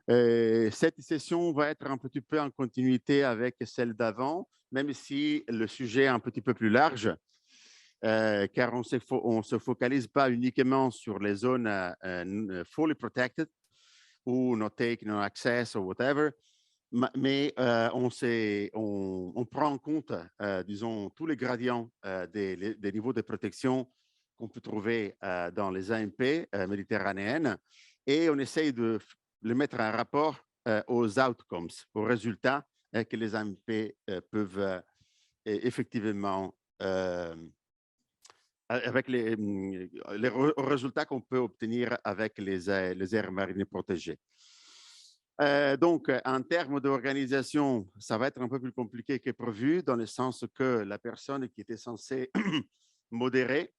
Cette session va être un petit peu en continuité avec celle d'avant, même si le sujet est un petit peu plus large, car on ne se focalise pas uniquement sur les zones fully protected ou no take, no access ou whatever, mais on prend en compte, disons, tous les gradients des niveaux de protection qu'on peut trouver dans les AMP méditerranéennes et on essaye de le mettre en rapport aux outcomes, aux résultats que les AMP peuvent effectivement, avec les résultats qu'on peut obtenir avec les aires marines protégées. Donc, en termes d'organisation, ça va être un peu plus compliqué que prévu, dans le sens que la personne qui était censée modérer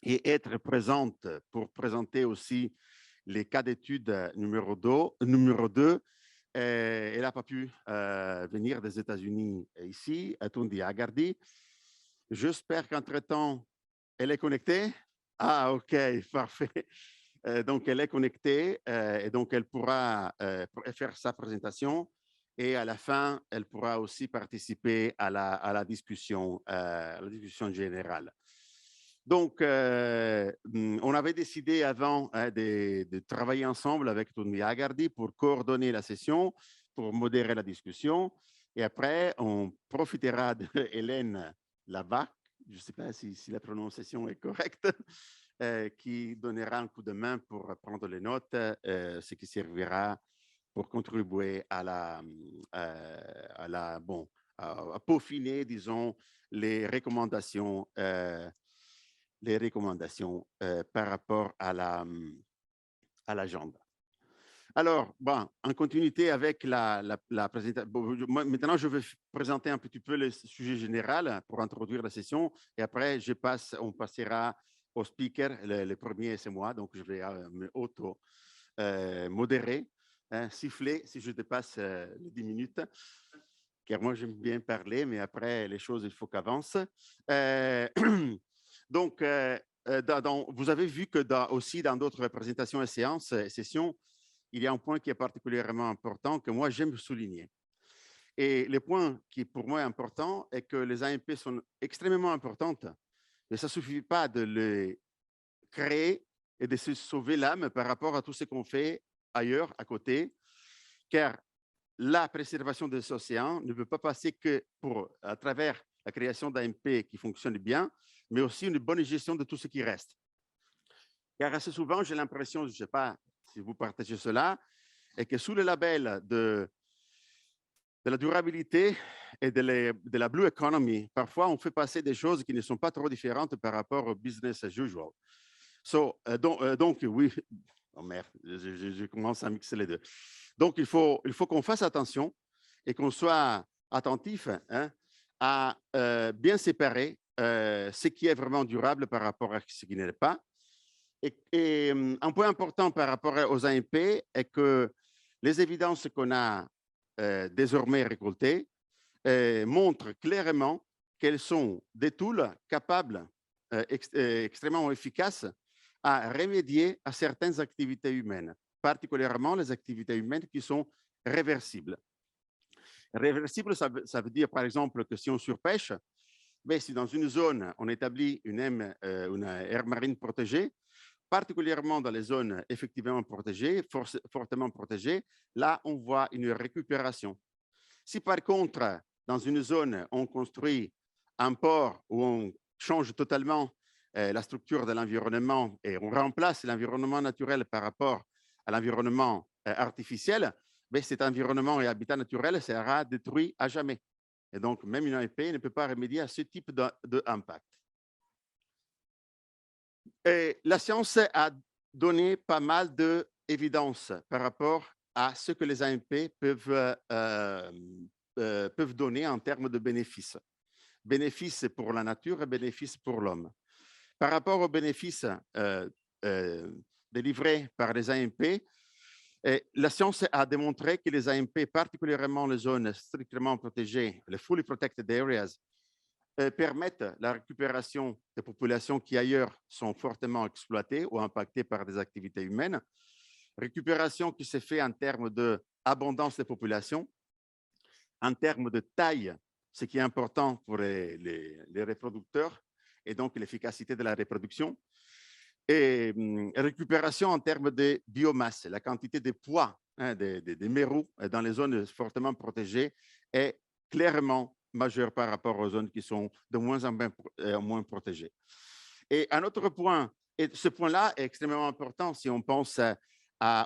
et être présente pour présenter aussi les cas d'études numéro 2, elle n'a pas pu venir des États-Unis ici, à Tundi AGARDY. J'espère qu'entre-temps, elle est connectée. Ah, OK, parfait. Donc, elle est connectée et donc elle pourra faire sa présentation et à la fin, elle pourra aussi participer à la discussion générale. Donc, on avait décidé avant de travailler ensemble avec Tundi AGARDY pour coordonner la session, pour modérer la discussion. Et après, on profitera de Hélène là-bas, je ne sais pas si la prononciation est correcte, qui donnera un coup de main pour prendre les notes, ce qui servira pour contribuer à peaufiner, disons, les recommandations par rapport à l'agenda. Alors, bon, en continuité avec la présentation, maintenant je vais présenter un petit peu le sujet général pour introduire la session et après on passera au speaker. Le premier, c'est moi, donc je vais me auto-modérer, siffler si je dépasse les 10 minutes, car moi j'aime bien parler, mais après les choses, il faut qu'avancent. Donc, vous avez vu que aussi dans d'autres présentations et séances, sessions, il y a un point qui est particulièrement important que moi j'aime souligner. Et le point qui pour moi est important est que les AMP sont extrêmement importantes, mais ça ne suffit pas de les créer et de se sauver l'âme par rapport à tout ce qu'on fait ailleurs, à côté, car la préservation des océans ne peut pas passer que à travers la création d'AMP qui fonctionnent bien, mais aussi une bonne gestion de tout ce qui reste. Car assez souvent, j'ai l'impression, je ne sais pas si vous partagez cela, et que sous le label de la durabilité et de la blue economy, parfois on fait passer des choses qui ne sont pas trop différentes par rapport au business as usual. Donc, oui, oh merde, je commence à mixer les deux. Donc, il faut qu'on fasse attention et qu'on soit attentif à bien séparer ce qui est vraiment durable par rapport à ce qui n'est pas. Et un point important par rapport aux AMP est que les évidences qu'on a désormais récoltées montrent clairement qu'elles sont des tools capables, extrêmement efficaces, à remédier à certaines activités humaines, particulièrement les activités humaines qui sont réversibles. Réversible, ça veut dire par exemple que si on surpêche, mais si dans une zone on établit une aire marine protégée, particulièrement dans les zones effectivement protégées, fortement protégées, là on voit une récupération. Si par contre, dans une zone, on construit un port où on change totalement la structure de l'environnement et on remplace l'environnement naturel par rapport à l'environnement artificiel, mais cet environnement et habitat naturel sera détruit à jamais. Et donc, même une AMP ne peut pas remédier à ce type d'impact. La science a donné pas mal d'évidence par rapport à ce que les AMP peuvent donner en termes de bénéfices. Bénéfices pour la nature et bénéfices pour l'homme. Par rapport aux bénéfices délivrés par les AMP, la science a démontré que les AMP, particulièrement les zones strictement protégées, les fully protected areas, permettent la récupération des populations qui ailleurs sont fortement exploitées ou impactées par des activités humaines. récupération qui se fait en termes d'abondance de population, en termes de taille, ce qui est important pour les reproducteurs, et donc l'efficacité de la reproduction, et récupération en termes de biomasse, la quantité de poids des mérous dans les zones fortement protégées est clairement majeure par rapport aux zones qui sont de moins en moins protégées. Et un autre point, et ce point-là est extrêmement important si on pense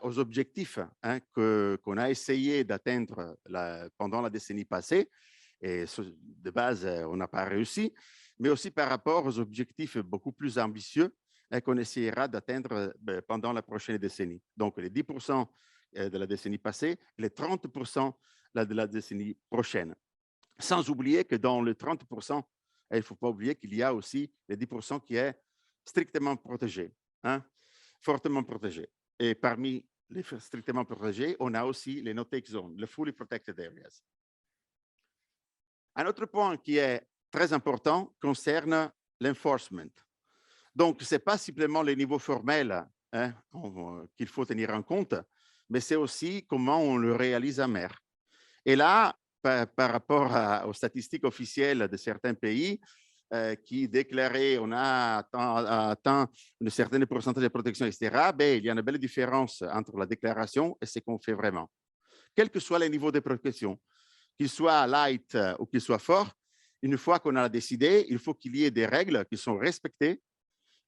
aux objectifs qu'on a essayé d'atteindre pendant la décennie passée, et de base, on n'a pas réussi, mais aussi par rapport aux objectifs beaucoup plus ambitieux qu'on essaiera d'atteindre pendant la prochaine décennie. Donc, les 10% de la décennie passée, les 30% de la décennie prochaine. Sans oublier que dans les 30%, il ne faut pas oublier qu'il y a aussi les 10% qui est strictement protégé, fortement protégé. Et parmi les strictement protégés, on a aussi les no-take zones, les fully protected areas. Un autre point qui est très important concerne l'enforcement. Donc, ce n'est pas simplement les niveaux formels qu'il faut tenir en compte, mais c'est aussi comment on le réalise en mer. Et là, par rapport aux statistiques officielles de certains pays qui déclaraient on a atteint un certain pourcentage de protection, etc., il y a une belle différence entre la déclaration et ce qu'on fait vraiment. Quel que soit le niveau de protection, qu'il soit light ou qu'il soit fort, une fois qu'on a décidé, il faut qu'il y ait des règles qui sont respectées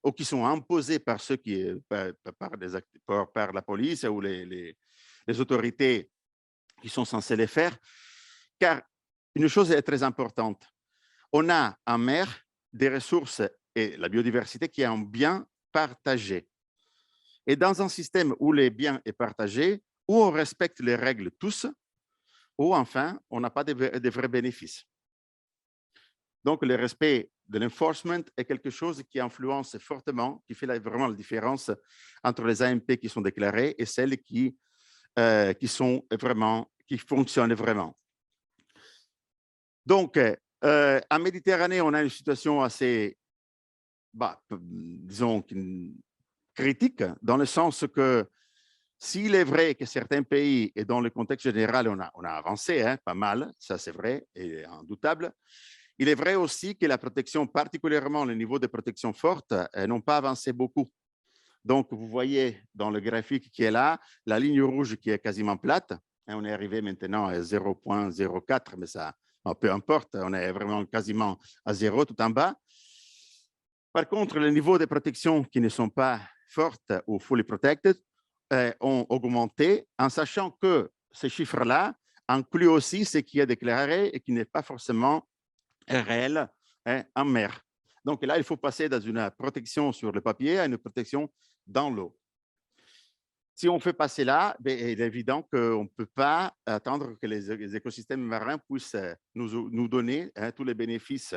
ou qui sont imposées par ceux qui, par la police ou les autorités qui sont censées les faire. Car une chose est très importante, on a en mer des ressources et la biodiversité qui est un bien partagé. Et dans un système où les biens sont partagés, où on respecte les règles tous, ou enfin, on n'a pas de vrais bénéfices. Donc, le respect de l'enforcement est quelque chose qui influence fortement, qui fait vraiment la différence entre les AMP qui sont déclarés et celles qui fonctionnent vraiment. Donc, en Méditerranée, on a une situation assez, disons, critique, dans le sens que s'il est vrai que certains pays, et dans le contexte général, on a avancé pas mal, ça c'est vrai et indubitable, il est vrai aussi que la protection, particulièrement le niveau de protection forte, n'ont pas avancé beaucoup. Donc, vous voyez dans le graphique qui est là, la ligne rouge qui est quasiment plate. On est arrivé maintenant à 0,04, mais ça, peu importe, on est vraiment quasiment à 0 tout en bas. Par contre, les niveaux de protection qui ne sont pas fortes ou fully protected ont augmenté, en sachant que ces chiffres-là incluent aussi ce qui est déclaré et qui n'est pas forcément réel en mer. Donc là, il faut passer dans une protection sur le papier à une protection dans l'eau. Si on fait passer là, il est évident qu'on ne peut pas attendre que les écosystèmes marins puissent nous donner tous les bénéfices,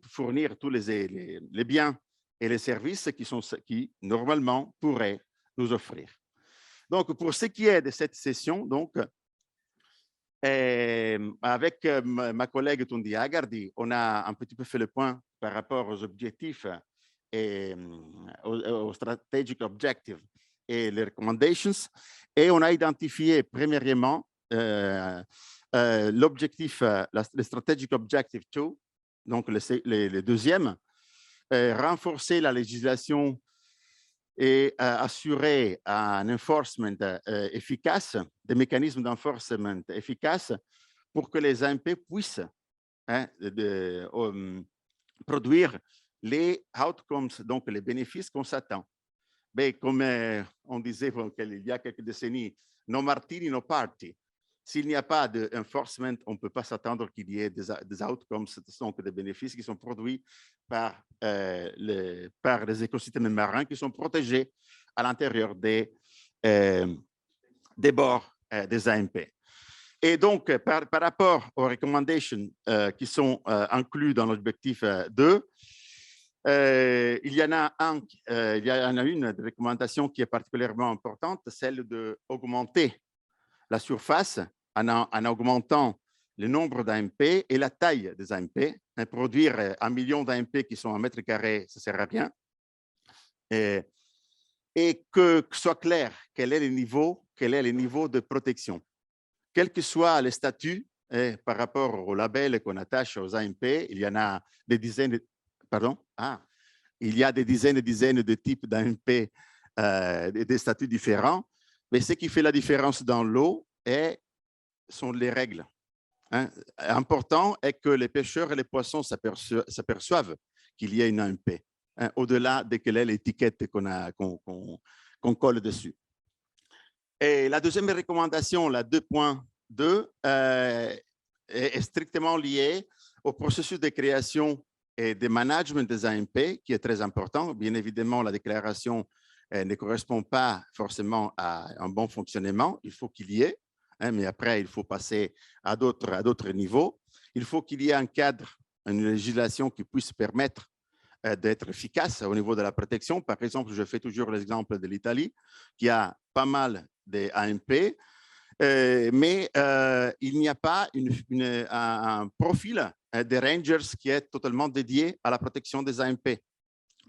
fournir tous les biens et les services qui normalement pourraient nous offrir. Donc, pour ce qui est de cette session, donc, avec ma collègue Tundi AGARDY, on a un petit peu fait le point par rapport aux objectifs et aux strategic objectives et les recommendations. Et on a identifié premièrement l'objectif, le strategic objective 2, donc le deuxième, renforcer la législation et assurer un enforcement efficace, des mécanismes d'enforcement efficaces pour que les AMP puissent produire les outcomes, donc les bénéfices qu'on s'attend. Mais comme on disait il y a quelques décennies, no martini, no party. S'il n'y a pas d'enforcement, on ne peut pas s'attendre qu'il y ait des outcomes, donc des bénéfices qui sont produits par les écosystèmes marins qui sont protégés à l'intérieur des bords des AMP. Et donc, par rapport aux recommendations qui sont incluses dans l'objectif 2, il y en a une recommandation qui est particulièrement importante, celle d'augmenter la surface en augmentant le nombre d'AMP et la taille des AMP. Produire 1 million d'AMP qui sont 1 mètre carré, ça ne sert à rien. et que soit clair quel est le niveau de protection. Quel que soit le statut, par rapport au label qu'on attache aux AMP, il y en a des dizaines, il y a des dizaines et dizaines de types d'AMP, des statuts différents, mais ce qui fait la différence dans l'eau sont les règles. Important est que les pêcheurs et les poissons s'aperçoivent qu'il y a une AMP, au-delà de quelle est l'étiquette qu'on colle dessus. Et la deuxième recommandation, la 2.2, est strictement liée au processus de création et de management des AMP, qui est très important. Bien évidemment, la déclaration ne correspond pas forcément à un bon fonctionnement. Il faut qu'il y ait, mais après, il faut passer à d'autres niveaux. Il faut qu'il y ait un cadre, une législation qui puisse permettre d'être efficace au niveau de la protection. Par exemple, je fais toujours l'exemple de l'Italie, qui a pas mal de AMP, mais il n'y a pas un profil des rangers qui est totalement dédié à la protection des AMP.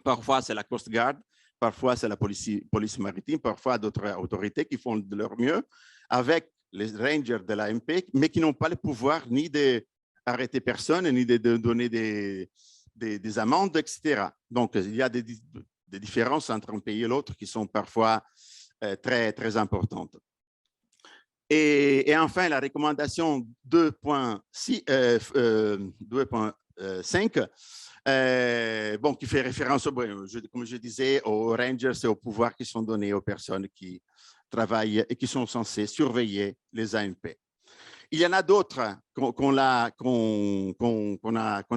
Parfois, c'est la Coast Guard, parfois, c'est la police maritime, parfois d'autres autorités qui font de leur mieux avec les rangers de l'AMP, mais qui n'ont pas le pouvoir ni d'arrêter personne, ni de donner des amendes, etc. Donc, il y a des différences entre un pays et l'autre qui sont parfois très, très importantes. Et enfin, la recommandation 2.5, qui fait référence, comme je disais, aux rangers et aux pouvoirs qui sont donnés aux personnes qui travaillent et qui sont censées surveiller les AMP. Il y en a d'autres qu'on a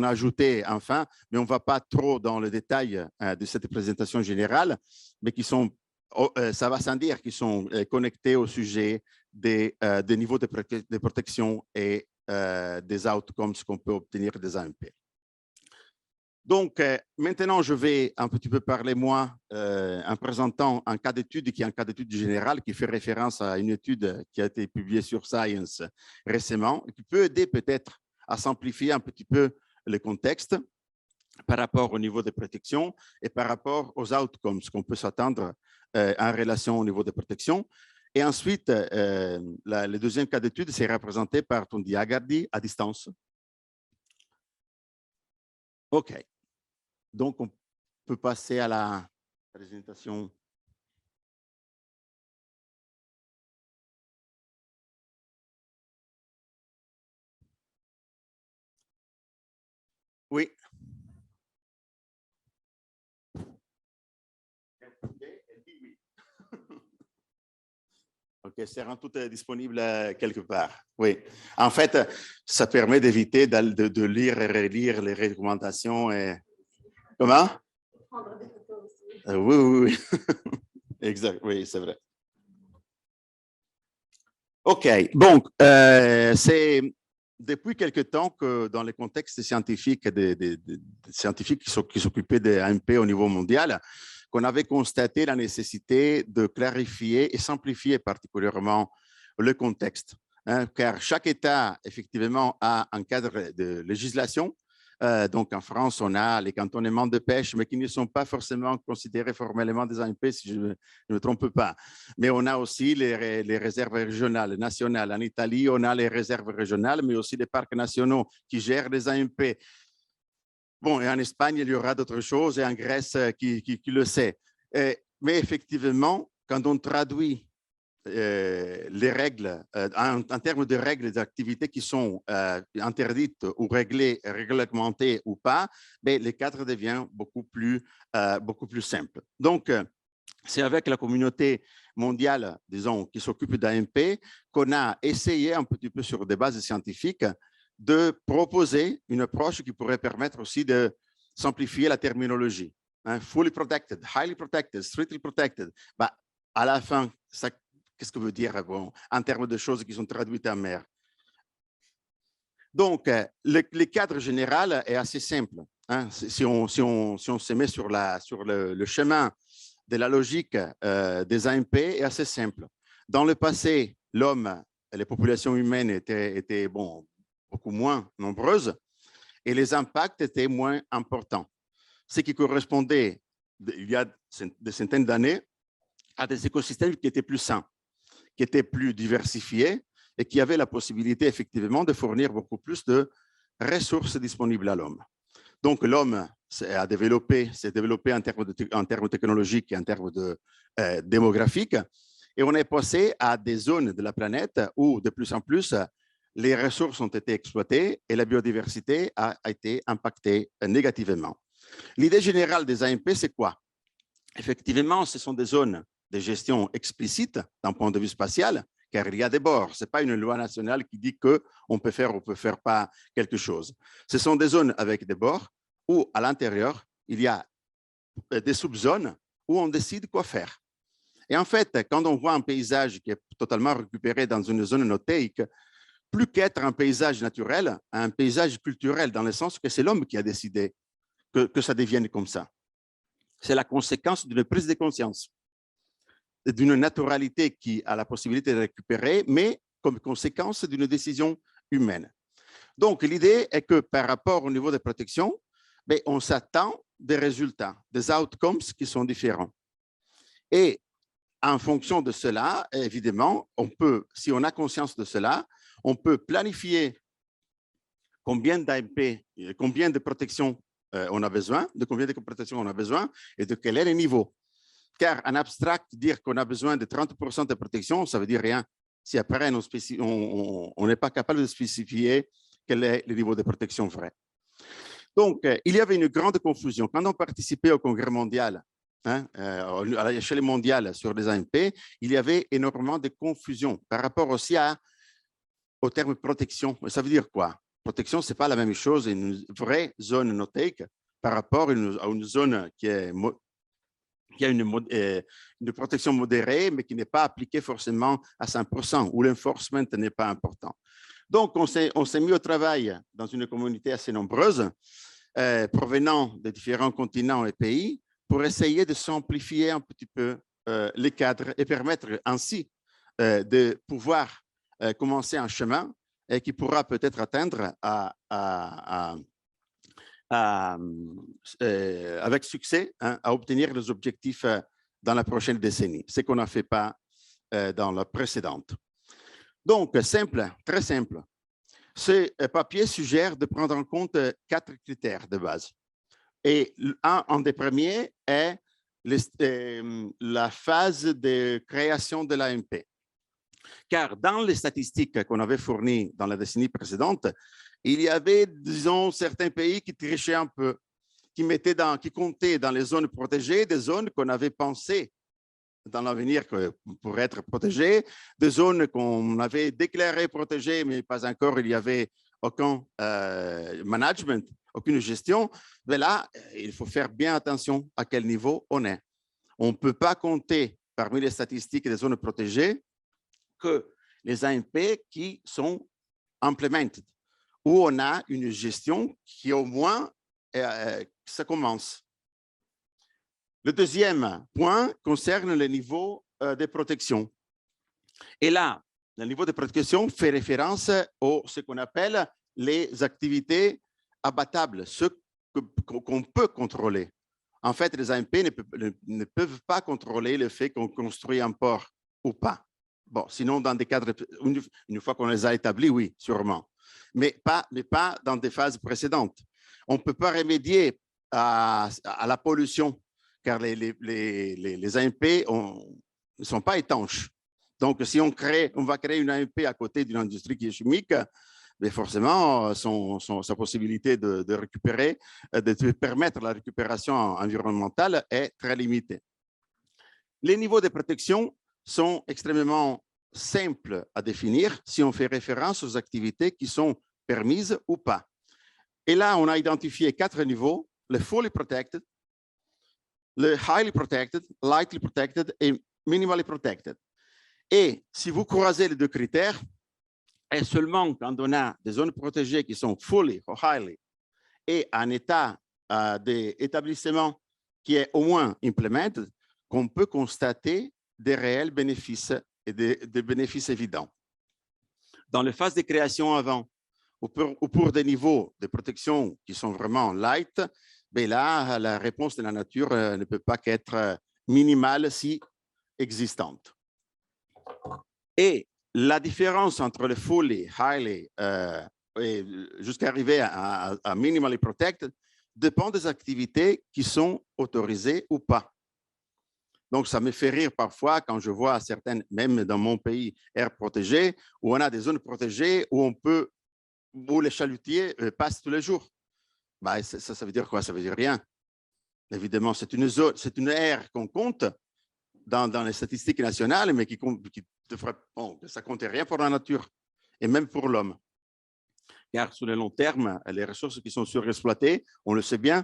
ajoutés, enfin, mais on ne va pas trop dans le détail de cette présentation générale, mais qui sont, ça va sans dire, qui sont connectés au sujet des niveaux de protection et des outcomes qu'on peut obtenir des AMP. Donc, maintenant, je vais un petit peu parler, moi, en présentant un cas d'étude qui est un cas d'étude général qui fait référence à une étude qui a été publiée sur Science récemment et qui peut aider peut-être à simplifier un petit peu le contexte par rapport au niveau de protection et par rapport aux outcomes qu'on peut s'attendre en relation au niveau de protection. Et ensuite, le deuxième cas d'étude, c'est représenté par Tundi AGARDY à distance. OK. Donc, on peut passer à la présentation. Oui. OK, c'est tout disponible quelque part. Oui. En fait, ça permet d'éviter de lire et relire les recommandations. Comment? Oui, oui, oui. Exact, oui, c'est vrai. OK, donc, c'est depuis quelque temps que dans les contextes scientifiques, des scientifiques qui s'occupaient des AMP au niveau mondial, qu'on avait constaté la nécessité de clarifier et simplifier particulièrement le contexte. Car chaque État, effectivement, a un cadre de législation. Donc, en France, on a les cantonnements de pêche, mais qui ne sont pas forcément considérés formellement des AMP, si je ne me trompe pas. Mais on a aussi les réserves régionales, nationales. En Italie, on a les réserves régionales, mais aussi les parcs nationaux qui gèrent les AMP. Bon, et en Espagne, il y aura d'autres choses, et en Grèce, qui le sait. Mais effectivement, quand on traduit les règles, en termes de règles d'activité qui sont interdites ou réglementées ou pas, mais le cadre devient beaucoup plus simple. Donc, c'est avec la communauté mondiale, disons, qui s'occupe d'AMP, qu'on a essayé un petit peu sur des bases scientifiques de proposer une approche qui pourrait permettre aussi de simplifier la terminologie. Fully protected, highly protected, strictly protected. Bah, à la fin, qu'est-ce que veut dire en termes de choses qui sont traduites en mer? Donc, le cadre général est assez simple. Si on se met sur le chemin de la logique des AMP, est assez simple. Dans le passé, l'homme et les populations humaines étaient beaucoup moins nombreuses et les impacts étaient moins importants. Ce qui correspondait, il y a des centaines d'années, à des écosystèmes qui étaient plus sains, qui étaient plus diversifiés et qui avaient la possibilité effectivement de fournir beaucoup plus de ressources disponibles à l'homme. Donc l'homme s'est développé en termes technologiques et en termes démographiques, et on est passé à des zones de la planète où de plus en plus les ressources ont été exploitées et la biodiversité a été impactée négativement. L'idée générale des AMP, c'est quoi? Effectivement, ce sont des zones de gestion explicites d'un point de vue spatial, car il y a des bords. Ce n'est pas une loi nationale qui dit qu'on peut faire ou on ne peut faire pas quelque chose. Ce sont des zones avec des bords où, à l'intérieur, il y a des sous-zones où on décide quoi faire. Et en fait, quand on voit un paysage qui est totalement récupéré dans une zone notéique, plus qu'être un paysage naturel, un paysage culturel, dans le sens que c'est l'homme qui a décidé que ça devienne comme ça. C'est la conséquence d'une prise de conscience, d'une naturalité qui a la possibilité de récupérer, mais comme conséquence d'une décision humaine. Donc, l'idée est que par rapport au niveau de protection, on s'attend des résultats, des outcomes qui sont différents. Et en fonction de cela, évidemment, on peut, si on a conscience de cela, on peut planifier combien d'AMP, combien de protection on a besoin, de combien de protection on a besoin et de quel est le niveau. Car en abstract, dire qu'on a besoin de 30% de protection, ça ne veut dire rien si après on n'est pas capable de spécifier quel est le niveau de protection vrai. Donc, il y avait une grande confusion. Quand on participait au congrès mondial, à l'échelle mondiale sur les AMP, il y avait énormément de confusion par rapport aussi au terme protection. Ça veut dire quoi? Protection, ce n'est pas la même chose, une vraie zone notéique par rapport à une zone qui a une protection modérée, mais qui n'est pas appliquée forcément à 100%, où l'enforcement n'est pas important. Donc, on s'est mis au travail dans une communauté assez nombreuse, provenant de différents continents et pays, pour essayer de simplifier un petit peu les cadres et permettre ainsi de pouvoir commencer un chemin et qui pourra peut-être atteindre avec succès à obtenir les objectifs dans la prochaine décennie, ce qu'on n'a fait pas dans la précédente. Donc, simple, très simple. Ce papier suggère de prendre en compte 4 critères de base. Et un des premiers est la phase de création de l'AMP. Car dans les statistiques qu'on avait fournies dans la décennie précédente, il y avait, disons, certains pays qui trichaient un peu, qui comptaient dans les zones protégées des zones qu'on avait pensées dans l'avenir pour être protégées, des zones qu'on avait déclarées protégées, mais pas encore, il n'y avait aucun management, aucune gestion. Mais là, il faut faire bien attention à quel niveau on est. On ne peut pas compter parmi les statistiques des zones protégées que les AMP qui sont implemented, où on a une gestion qui au moins, ça commence. Le deuxième point concerne le niveau de protection. Et là, le niveau de protection fait référence à ce qu'on appelle les activités abattables, ce qu'on peut contrôler. En fait, les AMP ne peuvent pas contrôler le fait qu'on construit un port ou pas. Bon, sinon, dans des cadres, une fois qu'on les a établis, oui, sûrement. Mais pas dans des phases précédentes. On ne peut pas remédier à la pollution, car les AMP ne sont pas étanches. Donc, si on va créer une AMP à côté d'une industrie qui est chimique, mais forcément, sa possibilité de récupérer, de permettre la récupération environnementale est très limitée. Les niveaux de protection sont extrêmement simples à définir si on fait référence aux activités qui sont permises ou pas. Et là, on a identifié 4 niveaux, le fully protected, le highly protected, lightly protected et minimally protected. Et si vous croisez les 2 critères, et seulement quand on a des zones protégées qui sont fully ou highly et un état d'établissement qui est au moins implemented, qu'on peut constater des réels bénéfices et des bénéfices évidents. Dans les phases de création avant, ou pour des niveaux de protection qui sont vraiment light, ben là, la réponse de la nature ne peut pas qu'être minimale si existantes. Et la différence entre le fully, highly et jusqu'à arriver à minimally protected dépend des activités qui sont autorisées ou pas. Donc, ça me fait rire parfois quand je vois certaines, même dans mon pays, aires protégées, où on a des zones protégées où les chalutiers passent tous les jours. Bah, ça veut dire quoi? Ça veut dire rien. Évidemment, c'est une aire qu'on compte dans les statistiques nationales, mais ça ne compte rien pour la nature et même pour l'homme. Car sur le long terme, les ressources qui sont surexploitées, on le sait bien,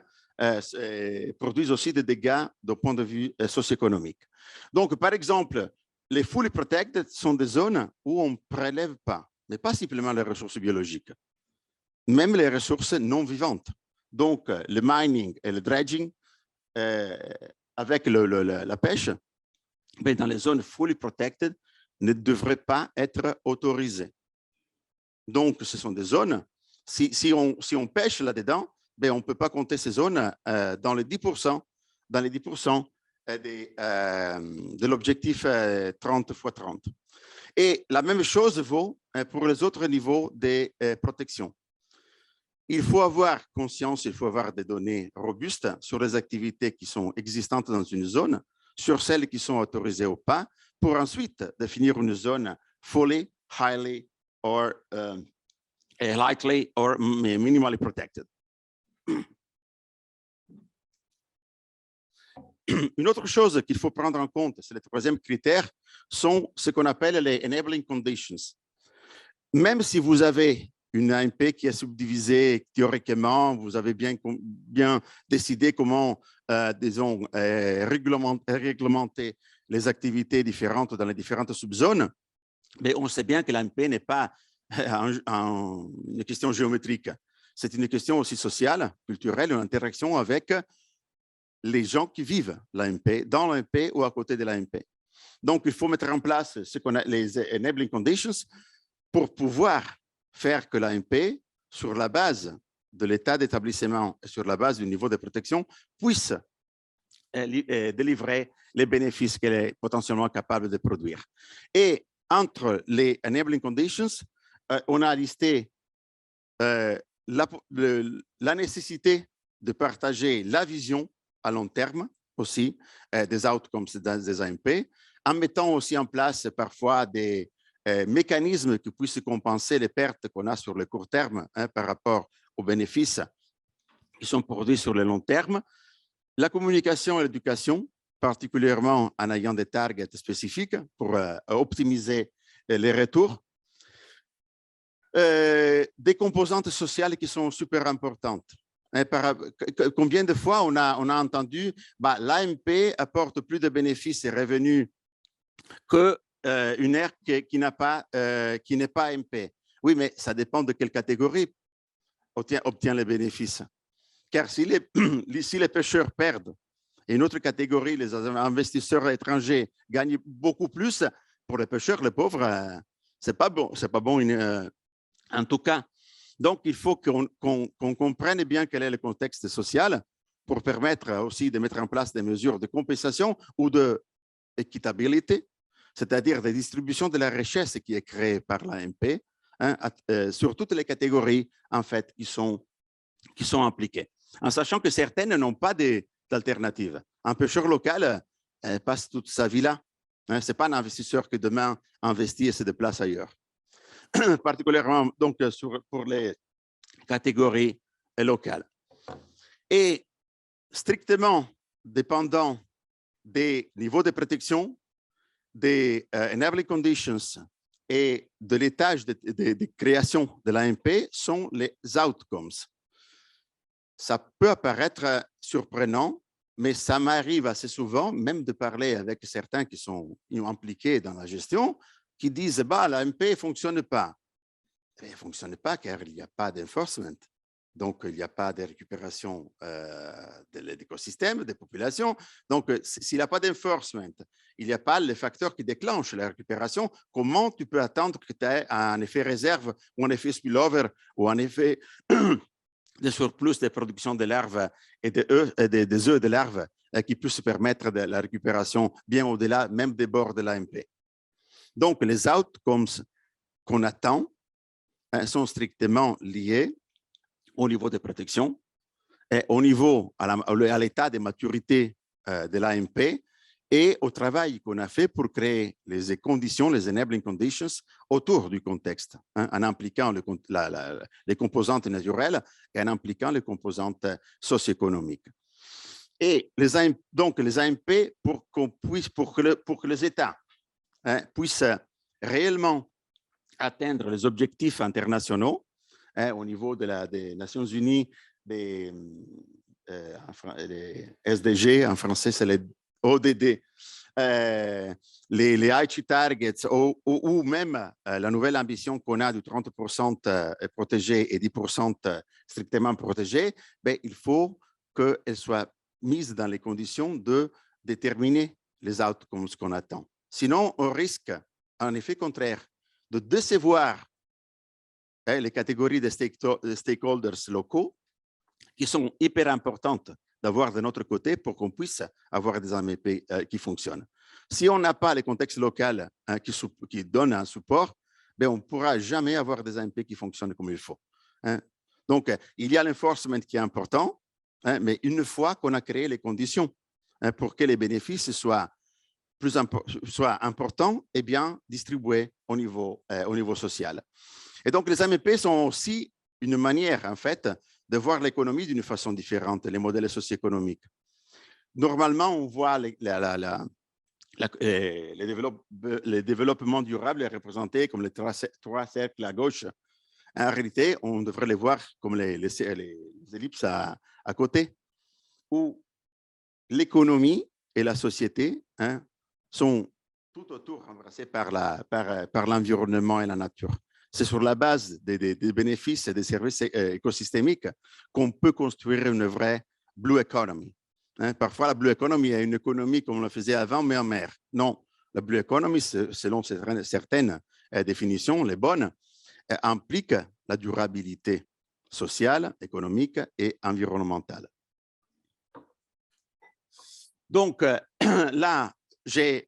produisent aussi des dégâts du point de vue socio-économique. Donc, par exemple, les fully protected sont des zones où on ne prélève pas, mais pas simplement les ressources biologiques, même les ressources non vivantes. Donc, le mining et le dredging, avec la pêche, mais dans les zones fully protected, ne devraient pas être autorisées. Donc, ce sont des zones, si on pêche là-dedans, ben, on ne peut pas compter ces zones dans les 10%, de l'objectif 30 x 30. Et la même chose vaut pour les autres niveaux de protection. Il faut avoir conscience, il faut avoir des données robustes sur les activités qui sont existantes dans une zone, sur celles qui sont autorisées ou pas, pour ensuite définir une zone fully, highly, or likely, or minimally protected. Une autre chose qu'il faut prendre en compte, c'est le troisième critère, sont ce qu'on appelle les enabling conditions. Même si vous avez une AMP qui est subdivisée théoriquement, vous avez bien décidé comment, disons, réglementer les activités différentes dans les différentes subzones, mais on sait bien que l'AMP n'est pas une question géométrique. C'est une question aussi sociale, culturelle, une interaction avec les gens qui vivent l'AMP, dans l'AMP ou à côté de l'AMP. Donc, il faut mettre en place ce qu'on a les enabling conditions pour pouvoir faire que l'AMP, sur la base de l'état d'établissement et sur la base du niveau de protection, puisse délivrer les bénéfices qu'elle est potentiellement capable de produire. Et entre les enabling conditions, on a listé la nécessité de partager la vision à long terme aussi des outcomes des AMP, en mettant aussi en place parfois des mécanismes qui puissent compenser les pertes qu'on a sur le court terme par rapport aux bénéfices qui sont produits sur le long terme. La communication et l'éducation, particulièrement en ayant des targets spécifiques pour optimiser les retours. Des composantes sociales qui sont super importantes. Combien de fois on a entendu l'AMP apporte plus de bénéfices et revenus qu'une aire qui n'est pas AMP. Oui, mais ça dépend de quelle catégorie obtient les bénéfices. Car si les pêcheurs perdent et une autre catégorie, les investisseurs étrangers, gagnent beaucoup plus, pour les pêcheurs, les pauvres, c'est pas bon en tout cas. Donc, il faut qu'on comprenne bien quel est le contexte social pour permettre aussi de mettre en place des mesures de compensation ou d'équitabilité, c'est-à-dire de distribution de la richesse qui est créée par l'AMP sur toutes les catégories en fait, qui sont impliquées. En sachant que certaines n'ont pas d'alternative. Un pêcheur local passe toute sa vie là. Ce n'est pas un investisseur qui demain investit et se déplace ailleurs. Particulièrement donc, pour les catégories locales. Et strictement dépendant des niveaux de protection, des enabling conditions et de l'étage de création de l'AMP sont les outcomes. Ça peut apparaître surprenant, mais ça m'arrive assez souvent, même de parler avec certains qui sont impliqués dans la gestion, qui disent l'AMP ne fonctionne pas. Elle ne fonctionne pas car il n'y a pas d'enforcement. Donc, il n'y a pas de récupération de l'écosystème, des populations. Donc, s'il n'y a pas d'enforcement, il n'y a pas les facteurs qui déclenchent la récupération, comment tu peux attendre que tu aies un effet réserve ou un effet spillover ou un effet de surplus de production de larves et des œufs de larves qui puissent permettre de la récupération bien au-delà même des bords de l'AMP. Donc, les outcomes qu'on attend sont strictement liés au niveau de protection et au niveau à l'état de maturité de l'AMP et au travail qu'on a fait pour créer les conditions, les enabling conditions autour du contexte, en impliquant les composantes naturelles et en impliquant les composantes socio-économiques. Et donc les AMP, pour que les États puissent réellement atteindre les objectifs internationaux au niveau des Nations Unies, des SDG, en français c'est les ODD, les Aichi Targets ou même la nouvelle ambition qu'on a de 30% protégés et 10% strictement protégés, ben, il faut qu'elle soit mise dans les conditions de déterminer les outcomes qu'on attend. Sinon, on risque un effet contraire de décevoir les catégories de stakeholders locaux qui sont hyper importantes d'avoir de notre côté pour qu'on puisse avoir des AMP qui fonctionnent. Si on n'a pas les contextes locaux qui donnent un support, ben on ne pourra jamais avoir des AMP qui fonctionnent comme il faut. Donc, il y a l'enforcement qui est important, mais une fois qu'on a créé les conditions pour que les bénéfices soient importants et bien distribués au niveau social. Et donc, les AMP sont aussi une manière, en fait, de voir l'économie d'une façon différente, les modèles socio-économiques. Normalement, on voit les développements durables représentés comme les trois cercles à gauche. En réalité, on devrait les voir comme les ellipses à côté, où l'économie et la société sont tout autour embrassés par l'environnement et la nature. C'est sur la base des bénéfices et des services écosystémiques qu'on peut construire une vraie blue economy. Parfois, la blue economy est une économie comme on le faisait avant, mais en mer. Non, la blue economy, selon certaines définitions, les bonnes, implique la durabilité sociale, économique et environnementale. Donc, là, je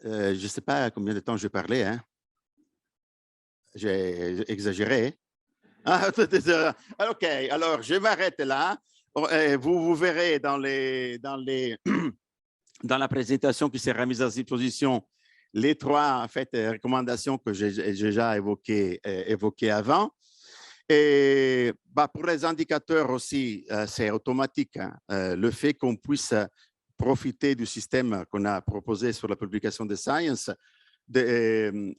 ne sais pas combien de temps j'ai parlé, hein. J'ai exagéré. OK, alors je m'arrête là. Vous verrez dans la présentation qui sera mise à disposition les trois en fait, recommandations que j'ai déjà évoquées avant. Et pour les indicateurs aussi, c'est automatique. Le fait qu'on puisse profiter du système qu'on a proposé sur la publication de Science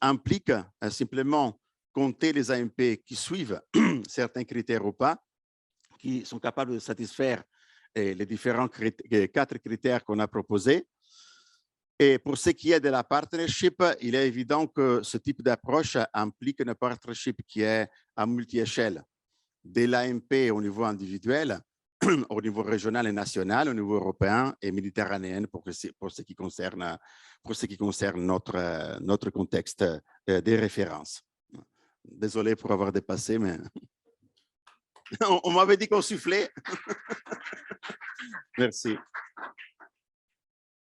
implique simplement compter les AMP qui suivent certains critères ou pas, qui sont capables de satisfaire les différents 4 critères qu'on a proposés. Et pour ce qui est de la partnership, il est évident que ce type d'approche implique une partnership qui est à multi-échelle, de l'AMP au niveau individuel, au niveau régional et national, au niveau européen et méditerranéen pour ce qui concerne notre contexte des références. Désolé pour avoir dépassé, mais on m'avait dit qu'on soufflait. Merci.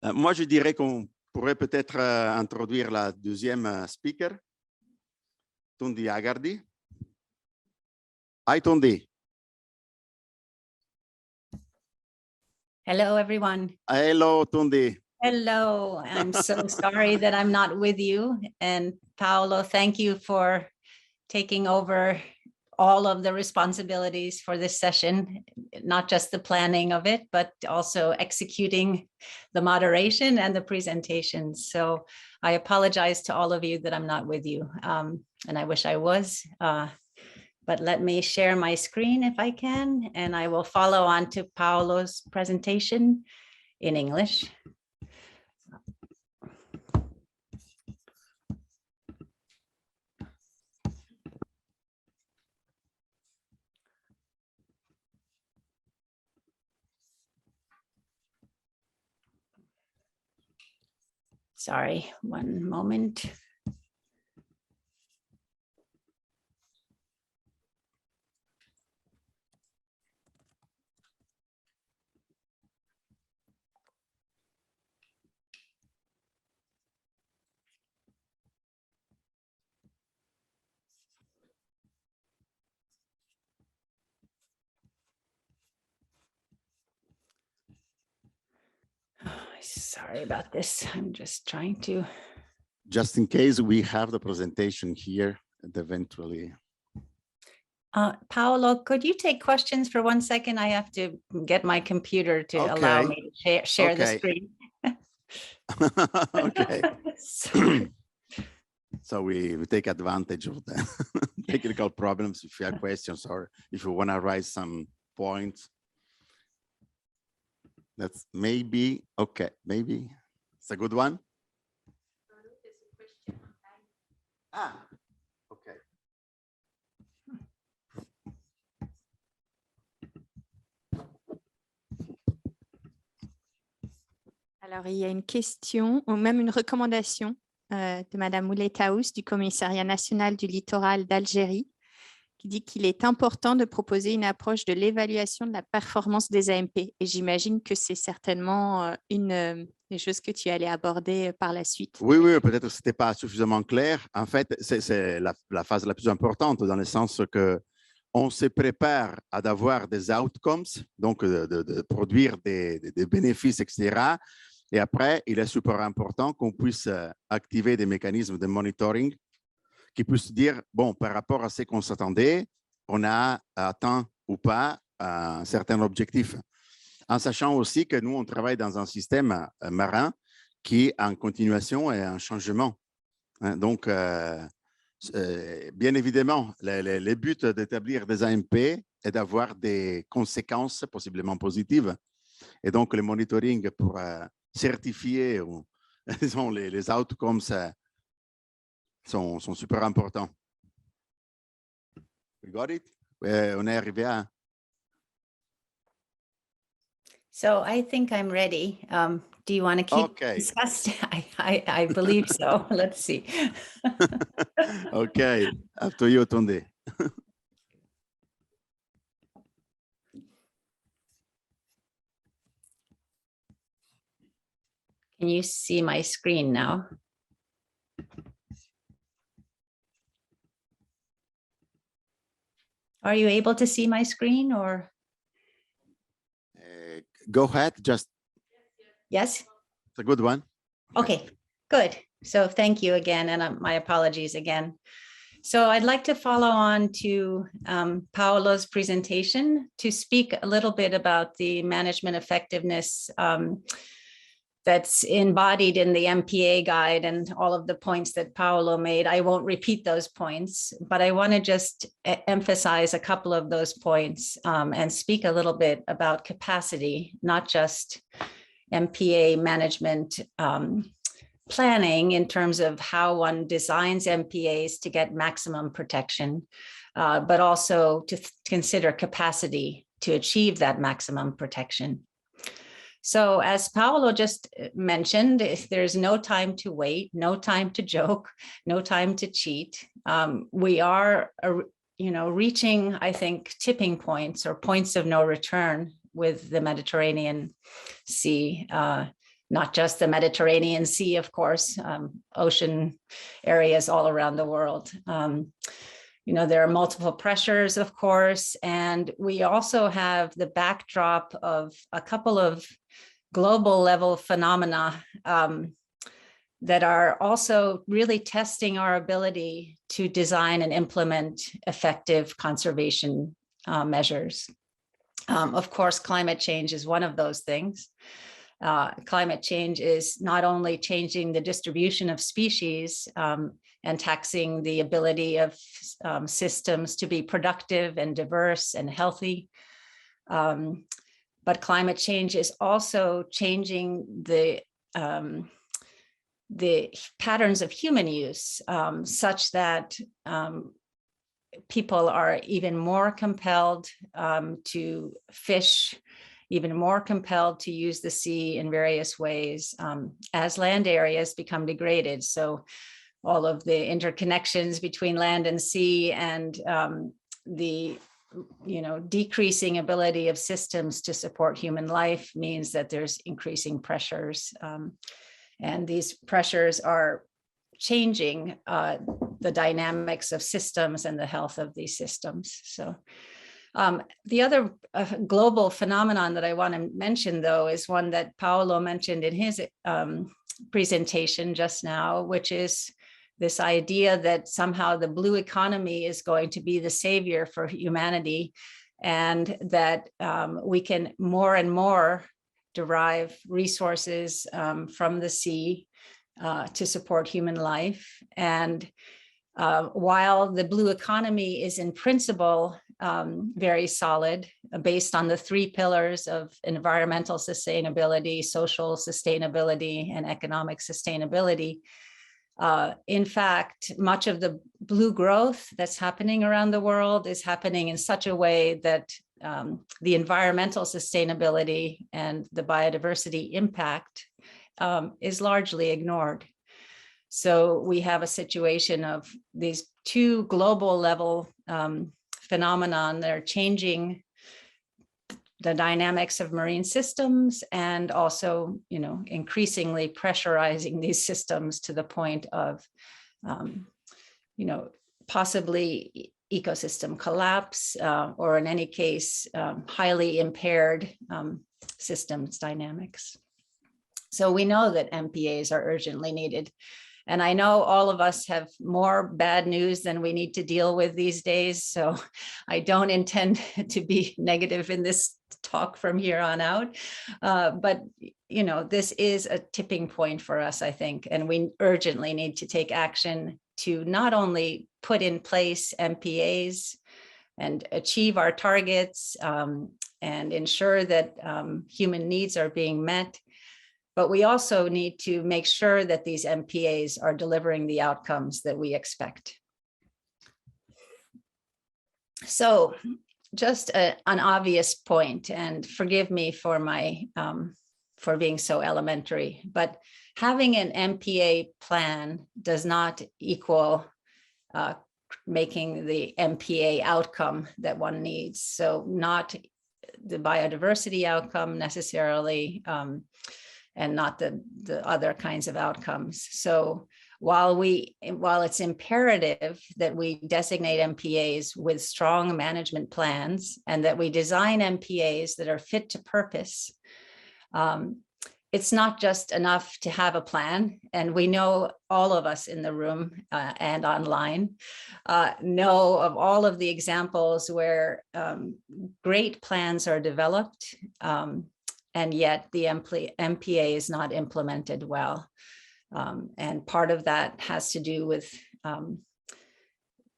Moi, je dirais qu'on pourrait peut-être introduire la deuxième speaker, Tundi AGARDY. Hi, Tundi. Hello, everyone. Hello, Tundi. Hello. I'm so sorry that I'm not with you. And Paolo, thank you for taking over all of the responsibilities for this session, not just the planning of it, but also executing the moderation and the presentations. So I apologize to all of you that I'm not with you. And I wish I was. But let me share my screen if I can, and I will follow on to Paolo's presentation in English. Sorry, one moment. Sorry about this. I'm just trying to. Just in case, we have the presentation here and eventually. Paolo, could you take questions for 1 second? I have to get my computer to allow me to share the screen. Okay. So we take advantage of the technical problems if you have questions or if you want to write some points. That's maybe, okay, maybe it's a good one. Ah, okay. Alors, il y a une question ou même une recommandation de Madame Ouletaous du Commissariat national du littoral d'Algérie qui dit qu'il est important de proposer une approche de l'évaluation de la performance des AMP. Et j'imagine que c'est certainement une des choses que tu allais aborder par la suite. Oui, oui, peut-être que ce n'était pas suffisamment clair. En fait, c'est la phase la plus importante dans le sens que on se prépare à avoir des outcomes, donc de produire des bénéfices, etc. Et après, il est super important qu'on puisse activer des mécanismes de monitoring qui puissent dire, bon, par rapport à ce qu'on s'attendait, on a atteint ou pas un certain objectif. En sachant aussi que nous, on travaille dans un système marin qui est en continuation et en changement. Donc, bien évidemment, le but d'établir des AMP est d'avoir des conséquences possiblement positives. Et donc, le monitoring pour certifier disons, les outcomes sont super importants. We got it? On est arrivé à... So I think I'm ready. Do you want to keep discussing? I believe so. Let's see. Okay, up to you, Tundi. Can you see my screen now? Are you able to see my screen or? Go ahead, just. Yes. It's a good one. Okay, good. So thank you again, and my apologies again. So I'd like to follow on to Paolo's presentation to speak a little bit about the management effectiveness that's embodied in the MPA guide and all of the points that Paolo made. I won't repeat those points, but I want to just emphasize a couple of those points and speak a little bit about capacity, not just MPA management planning in terms of how one designs MPAs to get maximum protection, but also to consider capacity to achieve that maximum protection. So as Paolo just mentioned, if there's no time to wait, no time to joke, no time to cheat, we are, reaching, I think, tipping points or points of no return with the Mediterranean Sea, not just the Mediterranean Sea, of course, ocean areas all around the world. There are multiple pressures, of course, and we also have the backdrop of a couple of global level phenomena that are also really testing our ability to design and implement effective conservation measures. Of course, climate change is one of those things. Climate change is not only changing the distribution of species and taxing the ability of systems to be productive and diverse and healthy, but climate change is also changing the patterns of human use such that people are even more compelled to fish, even more compelled to use the sea in various ways as land areas become degraded. So all of the interconnections between land and sea and the decreasing ability of systems to support human life means that there's increasing pressures. And these pressures are changing the dynamics of systems and the health of these systems. So The other global phenomenon that I want to mention, though, is one that Paolo mentioned in his presentation just now, which is this idea that somehow the blue economy is going to be the savior for humanity, and that we can more and more derive resources from the sea to support human life. And while the blue economy is in principle very solid, based on the 3 pillars of environmental sustainability, social sustainability, and economic sustainability, in fact, much of the blue growth that's happening around the world is happening in such a way that the environmental sustainability and the biodiversity impact is largely ignored. So we have a situation of these 2 global level phenomenon that are changing the dynamics of marine systems, and also, increasingly pressurizing these systems to the point of, possibly ecosystem collapse, or in any case, highly impaired systems dynamics. So we know that MPAs are urgently needed. And I know all of us have more bad news than we need to deal with these days. So I don't intend to be negative in this talk from here on out. But, this is a tipping point for us, I think, and we urgently need to take action to not only put in place MPAs and achieve our targets and ensure that human needs are being met, but we also need to make sure that these MPAs are delivering the outcomes that we expect. So just an obvious point, and forgive me for my for being so elementary, but having an MPA plan does not equal making the MPA outcome that one needs. So not the biodiversity outcome necessarily, and not the other kinds of outcomes. So while it's imperative that we designate MPAs with strong management plans, and that we design MPAs that are fit to purpose, it's not just enough to have a plan. And we know, all of us in the room and online know of all of the examples where great plans are developed, and yet the MPA is not implemented well. And part of that has to do with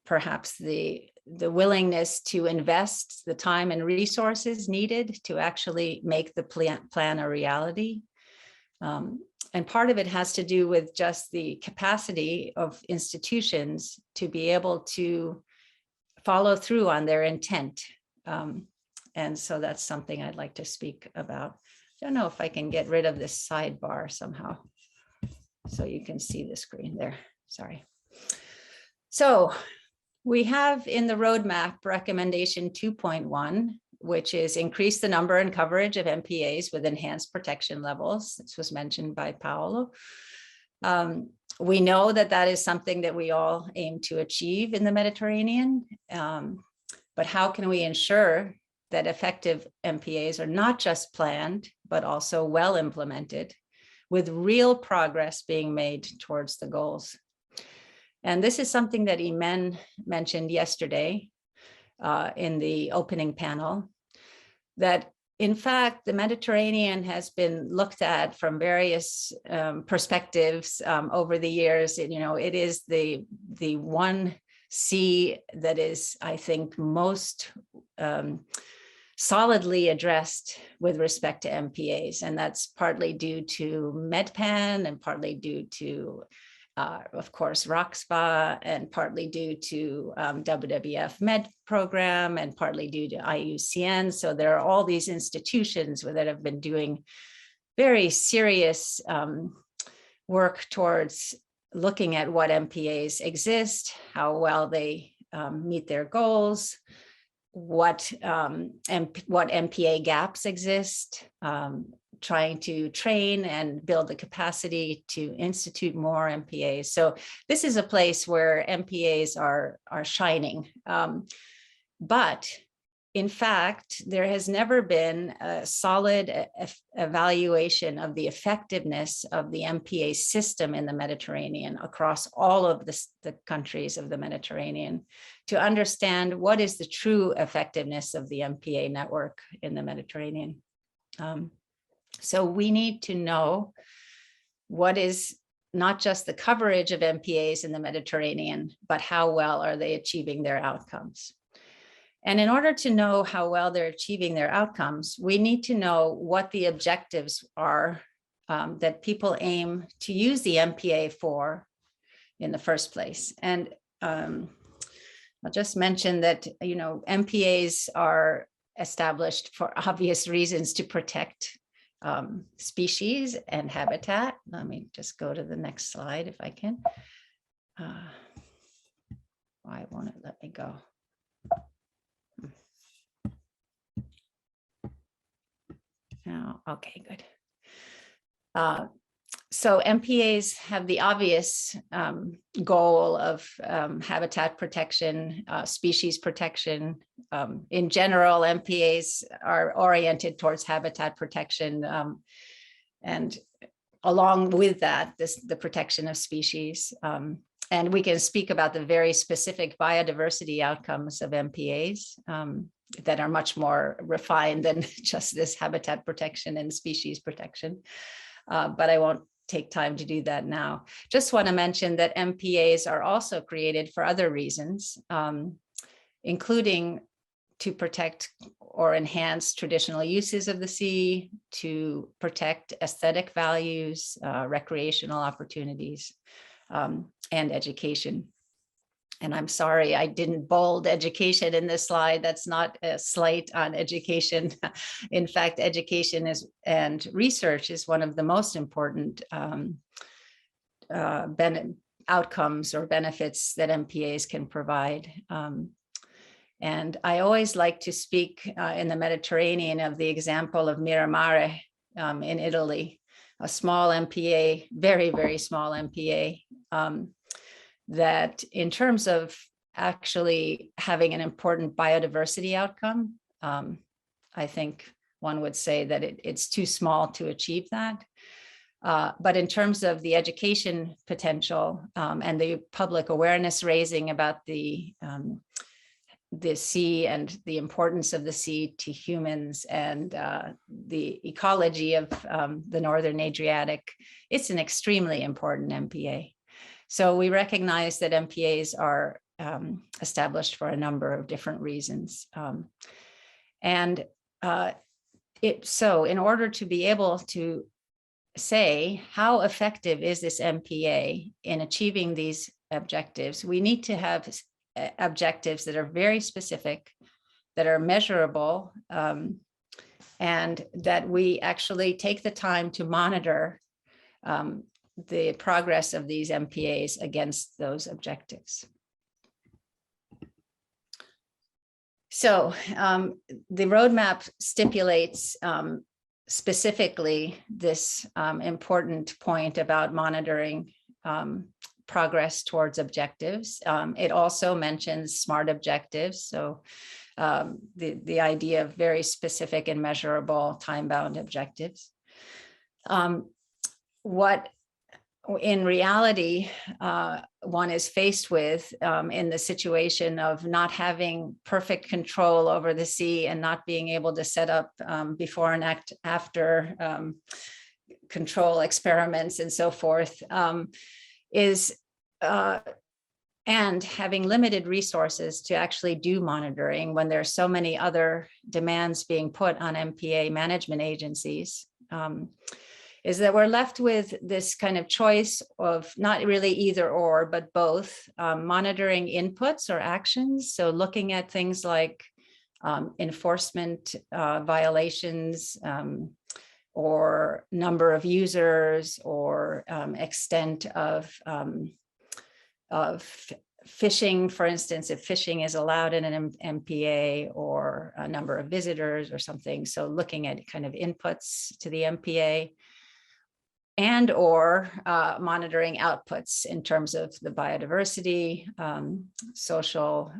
perhaps the willingness to invest the time and resources needed to actually make the plan a reality. And part of it has to do with just the capacity of institutions to be able to follow through on their intent. And so that's something I'd like to speak about. I don't know if I can get rid of this sidebar somehow, so you can see the screen there. Sorry. So we have in the roadmap recommendation 2.1, which is increase the number and coverage of MPAs with enhanced protection levels. This was mentioned by Paolo. We know that that is something that we all aim to achieve in the Mediterranean, but how can we ensure that effective MPAs are not just planned, but also well implemented, with real progress being made towards the goals? And this is something that Imen mentioned yesterday in the opening panel, that in fact, the Mediterranean has been looked at from various perspectives over the years. It is the one sea that is, I think, most solidly addressed with respect to MPAs. And that's partly due to MedPan, and partly due to, of course, RockSpa, and partly due to WWF Med program, and partly due to IUCN. So there are all these institutions that have been doing very serious work towards looking at what MPAs exist, how well they meet their goals, what MPA gaps exist, trying to train and build the capacity to institute more MPAs. So this is a place where MPAs are shining. But in fact, there has never been a solid evaluation of the effectiveness of the MPA system in the Mediterranean across all of the countries of the Mediterranean to understand what is the true effectiveness of the MPA network in the Mediterranean. So we need to know what is not just the coverage of MPAs in the Mediterranean, but how well are they achieving their outcomes. And in order to know how well they're achieving their outcomes, we need to know what the objectives are that people aim to use the MPA for in the first place. And I'll just mention that, you know, MPAs are established for obvious reasons to protect species and habitat. Let me just go to the next slide if I can. Why won't it let me go? Oh, okay, good. So MPAs have the obvious goal of habitat protection, species protection. In general, MPAs are oriented towards habitat protection, and along with that, the protection of species. And we can speak about the very specific biodiversity outcomes of MPAs that are much more refined than just this habitat protection and species protection. But I won't take time to do that now. Just want to mention that MPAs are also created for other reasons, including to protect or enhance traditional uses of the sea, to protect aesthetic values, recreational opportunities, and education. And I'm sorry, I didn't bold education in this slide. That's not a slight on education. In fact, education and research is one of the most important outcomes or benefits that MPAs can provide. And I always like to speak in the Mediterranean of the example of Miramare in Italy, a small MPA, very, very small MPA, that in terms of actually having an important biodiversity outcome, I think one would say that it's too small to achieve that. But in terms of the education potential and the public awareness raising about the sea and the importance of the sea to humans and the ecology of the Northern Adriatic, it's an extremely important MPA. So we recognize that MPAs are established for a number of different reasons. So in order to be able to say how effective is this MPA in achieving these objectives, we need to have objectives that are very specific, that are measurable, and that we actually take the time to monitor the progress of these MPAs against those objectives. So the roadmap stipulates specifically this important point about monitoring progress towards objectives. It also mentions SMART objectives. So the idea of very specific and measurable time-bound objectives. What in reality, one is faced with in the situation of not having perfect control over the sea and not being able to set up before and after control experiments and so forth, and having limited resources to actually do monitoring when there are so many other demands being put on MPA management agencies. Is that we're left with this kind of choice of not really either or, but both monitoring inputs or actions. So looking at things like enforcement violations or number of users or extent of fishing, for instance, if fishing is allowed in an MPA, or a number of visitors or something. So looking at kind of inputs to the MPA, and or monitoring outputs in terms of the biodiversity, social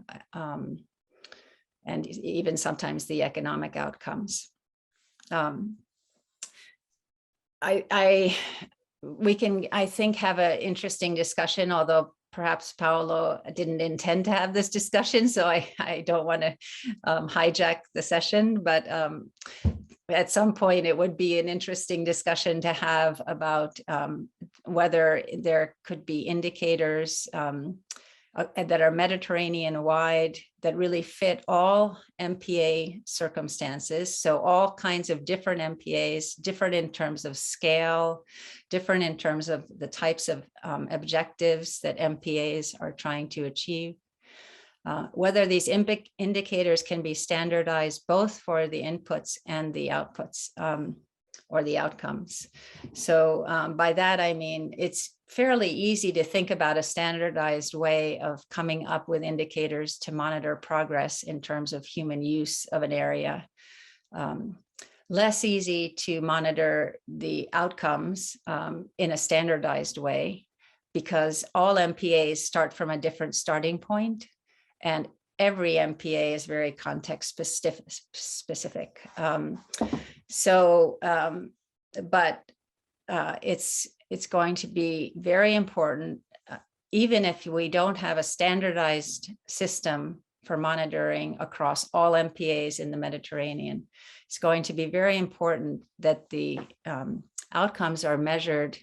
and even sometimes the economic outcomes. We can, I think, have an interesting discussion, although perhaps Paolo didn't intend to have this discussion, so I don't want to hijack the session, but at some point it would be an interesting discussion to have about whether there could be indicators that are Mediterranean-wide that really fit all MPA circumstances. So all kinds of different MPAs, different in terms of scale, different in terms of the types of objectives that MPAs are trying to achieve. Whether these indicators can be standardized both for the inputs and the outputs or the outcomes. So by that, I mean, it's fairly easy to think about a standardized way of coming up with indicators to monitor progress in terms of human use of an area. Less easy to monitor the outcomes in a standardized way, because all MPAs start from a different starting point, and every MPA is very context specific. But it's going to be very important, even if we don't have a standardized system for monitoring across all MPAs in the Mediterranean. It's going to be very important that the outcomes are measured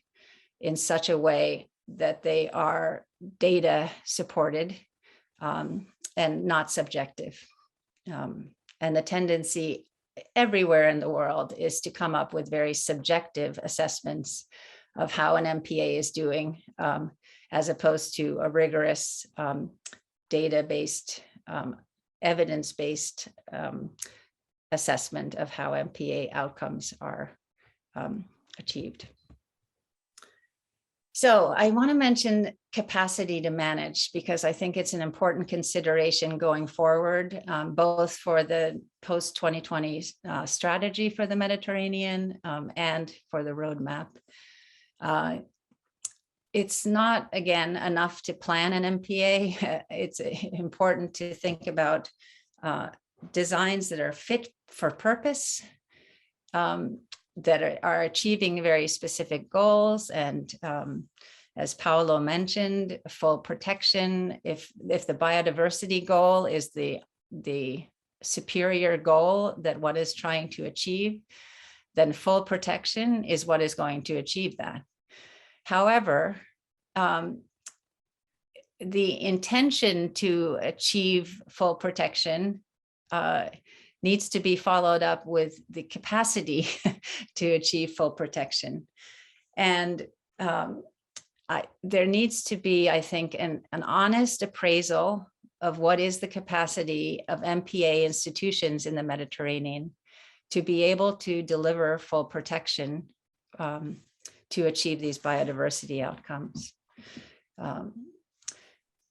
in such a way that they are data supported and not subjective. And the tendency everywhere in the world is to come up with very subjective assessments of how an MPA is doing, as opposed to a rigorous data-based, evidence-based assessment of how MPA outcomes are achieved. So I want to mention capacity to manage, because I think it's an important consideration going forward, both for the post-2020 strategy for the Mediterranean and for the roadmap. It's not, again, enough to plan an MPA. It's important to think about designs that are fit for purpose, that are achieving very specific goals, and as Paolo mentioned, full protection. If the biodiversity goal is the superior goal that one is trying to achieve, then full protection is what is going to achieve that. However, the intention to achieve full protection needs to be followed up with the capacity to achieve full protection. And there needs to be, I think, an honest appraisal of what is the capacity of MPA institutions in the Mediterranean to be able to deliver full protection to achieve these biodiversity outcomes.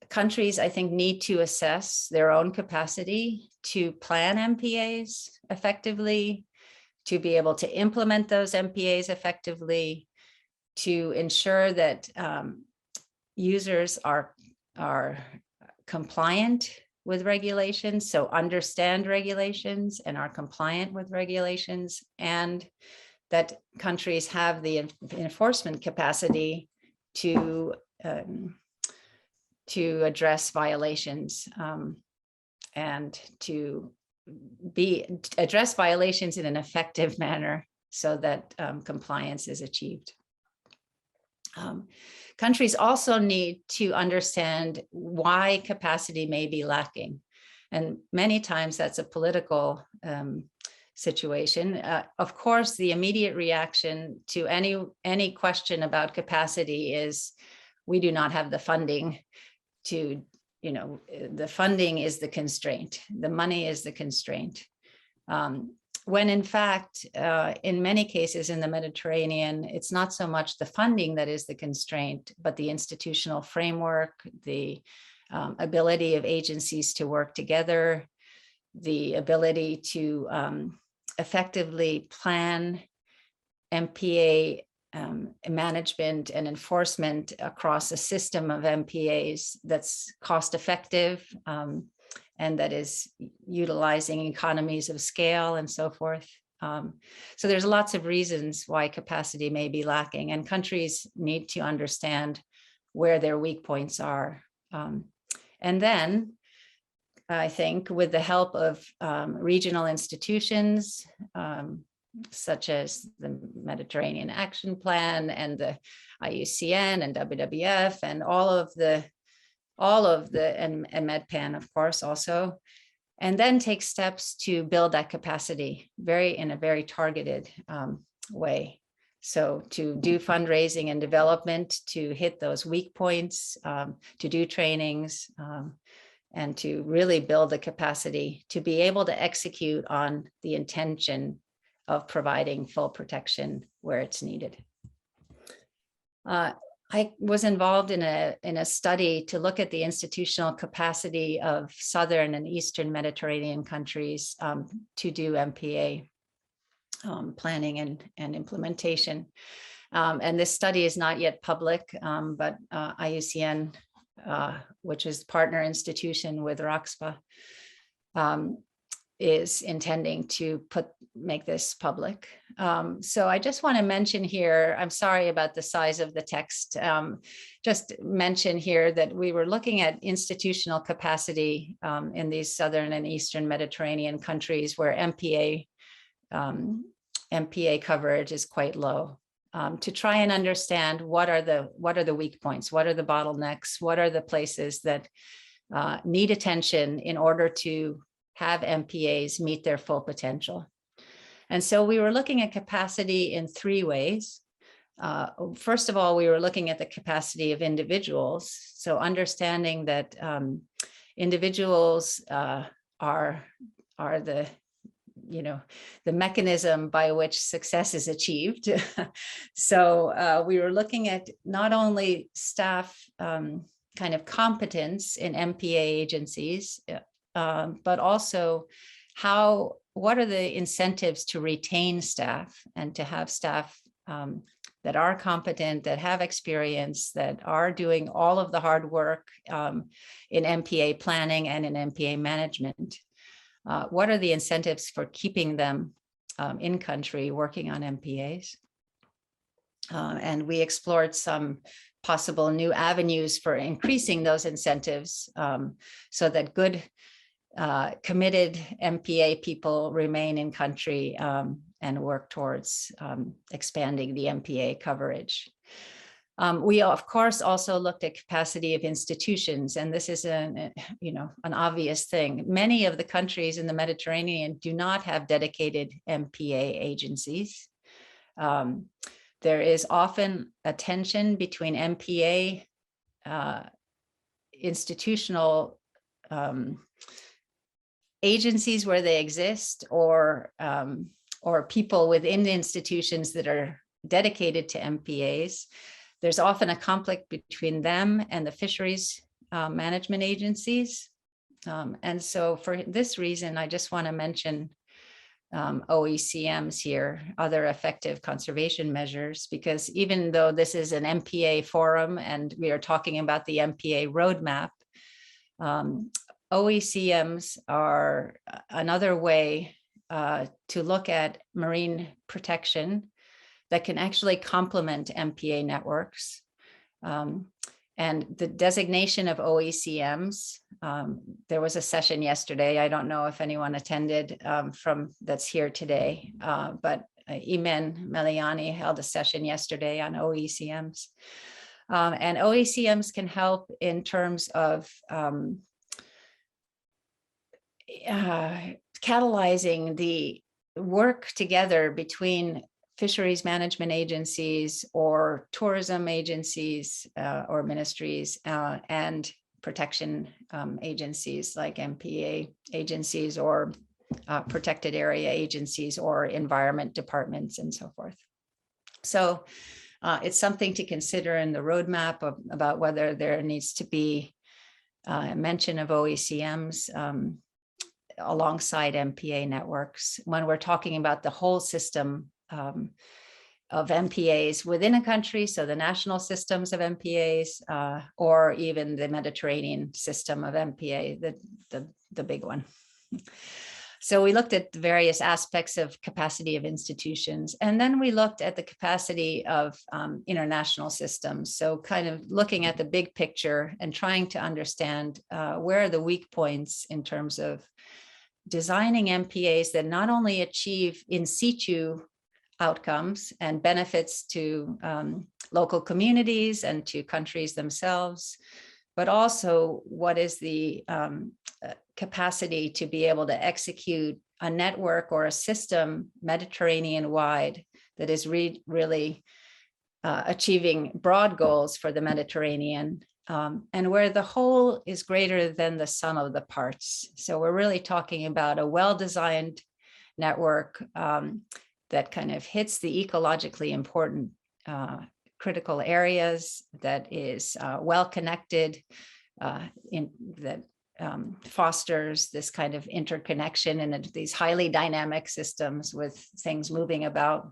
Countries, I think, need to assess their own capacity to plan MPAs effectively, to be able to implement those MPAs effectively, to ensure that users are compliant with regulations, so understand regulations and are compliant with regulations, and that countries have the enforcement capacity to address violations and to address violations in an effective manner so that compliance is achieved. Countries also need to understand why capacity may be lacking. And many times that's a political situation. Of course, the immediate reaction to any question about capacity is, we do not have the funding to, the funding is the constraint, the money is the constraint. When in fact, in many cases in the Mediterranean, it's not so much the funding that is the constraint, but the institutional framework, the ability of agencies to work together, the ability to effectively plan MPA management and enforcement across a system of MPAs that's cost effective and that is utilizing economies of scale and so forth. So there's lots of reasons why capacity may be lacking, and countries need to understand where their weak points are. And then I think with the help of regional institutions, such as the Mediterranean Action Plan and the IUCN and WWF and all of the and MedPan, of course, also, and then take steps to build that capacity in a very targeted way. So to do fundraising and development, to hit those weak points, to do trainings, and to really build the capacity to be able to execute on the intention of providing full protection where it's needed. I was involved in a study to look at the institutional capacity of Southern and Eastern Mediterranean countries to do MPA planning and implementation. And this study is not yet public, but IUCN, which is partner institution with ROXPA, is intending to make this public. So I just want to mention here, I'm sorry about the size of the text, just mention here that we were looking at institutional capacity in these Southern and Eastern Mediterranean countries where MPA coverage is quite low, to try and understand what are the weak points, what are the bottlenecks, what are the places that need attention in order to have MPAs meet their full potential. And so we were looking at capacity in three ways. First of all, we were looking at the capacity of individuals. So understanding that individuals are the mechanism by which success is achieved. So we were looking at not only staff kind of competence in MPA agencies, but also what are the incentives to retain staff and to have staff that are competent, that have experience, that are doing all of the hard work in MPA planning and in MPA management. What are the incentives for keeping them in country working on MPAs? And we explored some possible new avenues for increasing those incentives so that good committed MPA people remain in country and work towards expanding the MPA coverage. We, of course, also looked at capacity of institutions, and this is an obvious thing. Many of the countries in the Mediterranean do not have dedicated MPA agencies. There is often a tension between MPA institutional agencies where they exist, or people within the institutions that are dedicated to MPAs. There's often a conflict between them and the fisheries management agencies. And so for this reason, I just want to mention OECMs here, other effective conservation measures, because even though this is an MPA forum and we are talking about the MPA roadmap, OECMs are another way to look at marine protection that can actually complement MPA networks. And the designation of OECMs, there was a session yesterday. I don't know if anyone attended that's here today, but Imen Meliani held a session yesterday on OECMs. And OECMs can help in terms of catalyzing the work together between fisheries management agencies or tourism agencies or ministries and protection agencies like MPA agencies or protected area agencies or environment departments and so forth. So it's something to consider in the roadmap about whether there needs to be a mention of OECMs alongside MPA networks when we're talking about the whole system of MPAs within a country, so the national systems of MPAs, or even the Mediterranean system of MPA, the big one. So we looked at the various aspects of capacity of institutions, and then we looked at the capacity of international systems. So kind of looking at the big picture and trying to understand where are the weak points in terms of designing MPAs that not only achieve in situ outcomes and benefits to local communities and to countries themselves, but also what is the capacity to be able to execute a network or a system Mediterranean-wide that is really achieving broad goals for the Mediterranean, and where the whole is greater than the sum of the parts. So we're really talking about a well-designed network that kind of hits the ecologically important critical areas, that is well-connected, that fosters this kind of interconnection and these highly dynamic systems with things moving about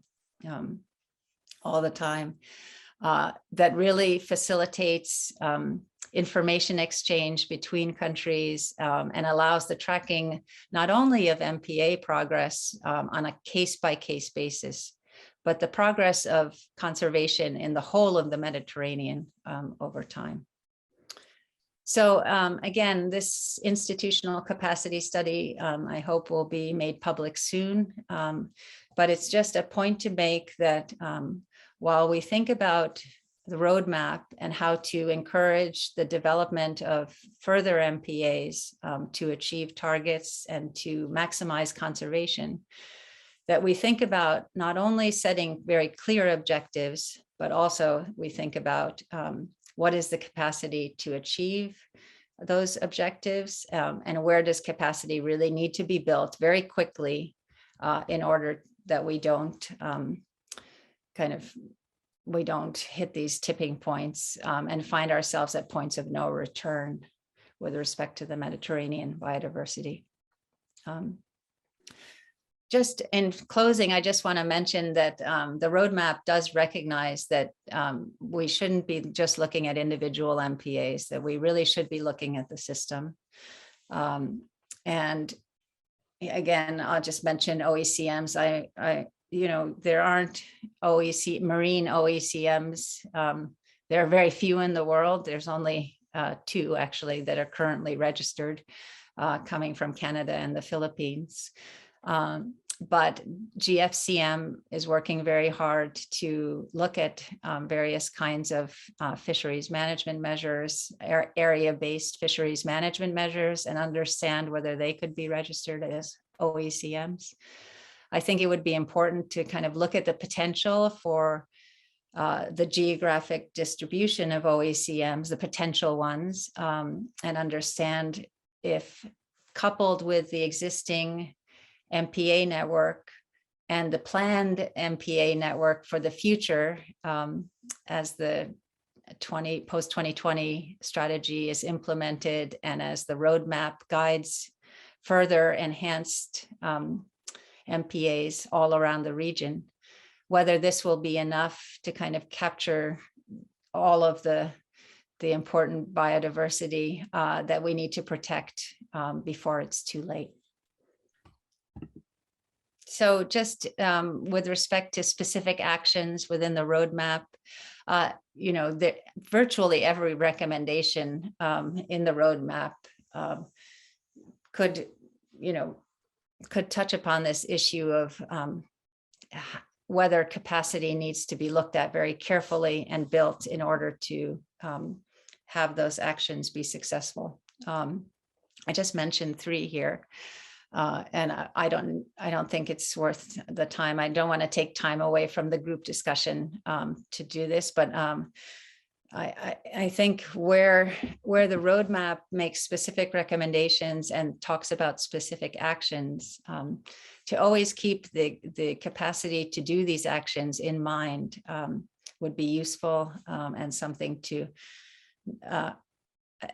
all the time, that really facilitates information exchange between countries, and allows the tracking not only of MPA progress on a case-by-case basis, but the progress of conservation in the whole of the Mediterranean over time. So again, this institutional capacity study, I hope will be made public soon, but it's just a point to make that while we think about the roadmap and how to encourage the development of further MPAs to achieve targets and to maximize conservation, that we think about not only setting very clear objectives, but also we think about what is the capacity to achieve those objectives, and where does capacity really need to be built very quickly in order that we don't we don't hit these tipping points and find ourselves at points of no return with respect to the Mediterranean biodiversity. Just in closing, I just want to mention that the roadmap does recognize that we shouldn't be just looking at individual MPAs, that we really should be looking at the system. And again, I'll just mention OECMs. You know, there aren't marine OECMs. There are very few in the world. There's only 2 actually that are currently registered, coming from Canada and the Philippines. But GFCM is working very hard to look at various kinds of fisheries management measures, area-based fisheries management measures, and understand whether they could be registered as OECMs. I think it would be important to kind of look at the potential for the geographic distribution of OECMs, the potential ones, and understand if coupled with the existing MPA network and the planned MPA network for the future, as the post-2020 strategy is implemented and as the roadmap guides further enhanced MPAs all around the region, whether this will be enough to kind of capture all of the important biodiversity that we need to protect before it's too late. So just with respect to specific actions within the roadmap, you know, virtually every recommendation in the roadmap could touch upon this issue of whether capacity needs to be looked at very carefully and built in order to have those actions be successful. I just mentioned 3 here. And I don't think it's worth the time. I don't want to take time away from the group discussion to do this, but I think where the roadmap makes specific recommendations and talks about specific actions, to always keep the capacity to do these actions in mind would be useful, and something to,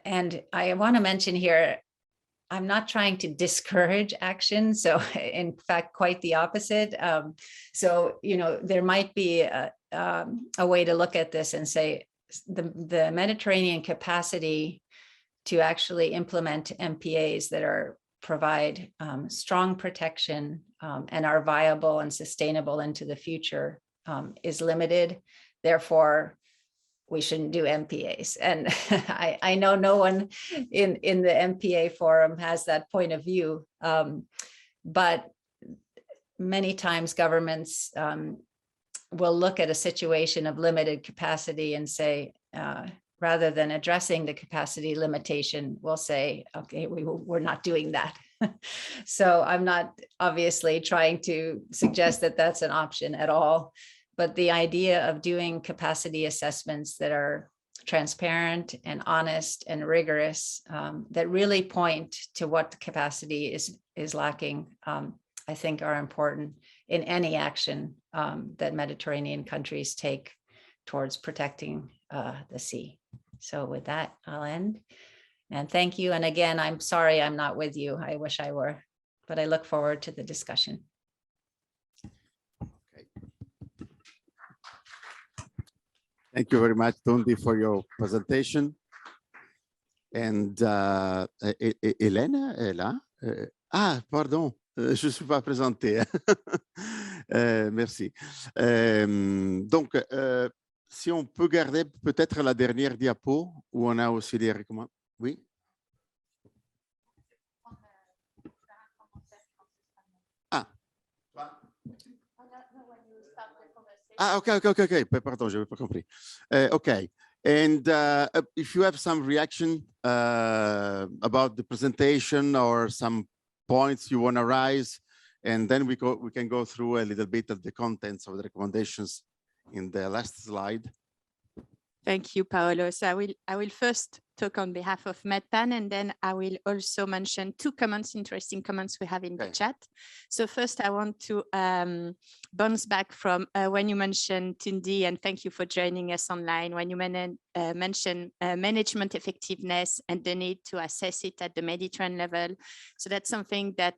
and I want to mention here, I'm not trying to discourage action. So in fact, quite the opposite. So, you know, there might be a way to look at this and say the Mediterranean capacity to actually implement MPAs that provide strong protection and are viable and sustainable into the future is limited. Therefore, we shouldn't do MPAs. And I know no one in the MPA Forum has that point of view, but many times governments will look at a situation of limited capacity and say, rather than addressing the capacity limitation, we'll say, okay, we're not doing that. So I'm not obviously trying to suggest that that's an option at all. But the idea of doing capacity assessments that are transparent and honest and rigorous, that really point to what the capacity is lacking, I think are important in any action that Mediterranean countries take towards protecting the sea. So with that, I'll end. And thank you. And again, I'm sorry I'm not with you. I wish I were, but I look forward to the discussion. Thank you very much, Tundi, for your presentation. And Hélène est là. Pardon, je ne suis pas présenté. Merci. Donc, si on peut garder peut-être la dernière diapo, où on a aussi des recommandations. Oui. Okay. Pardon, je n'avais pas compris. Okay. And if you have some reaction about the presentation or some points you want to raise, and then we can go through a little bit of the contents of the recommendations in the last slide. Thank you, Paolo. So I will first talk on behalf of MedPan, and then I will also mention two comments, interesting comments we have in the chat. So first, I want to bounce back from when you mentioned Tundi, and thank you for joining us online, when you mentioned management effectiveness and the need to assess it at the Mediterranean level. So that's something that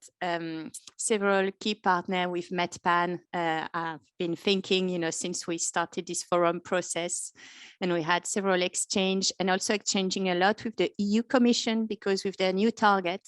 several key partners with MedPan have been thinking, you know, since we started this forum process, and we had several exchange and also exchanging a lot with the EU Commission, because with their new target,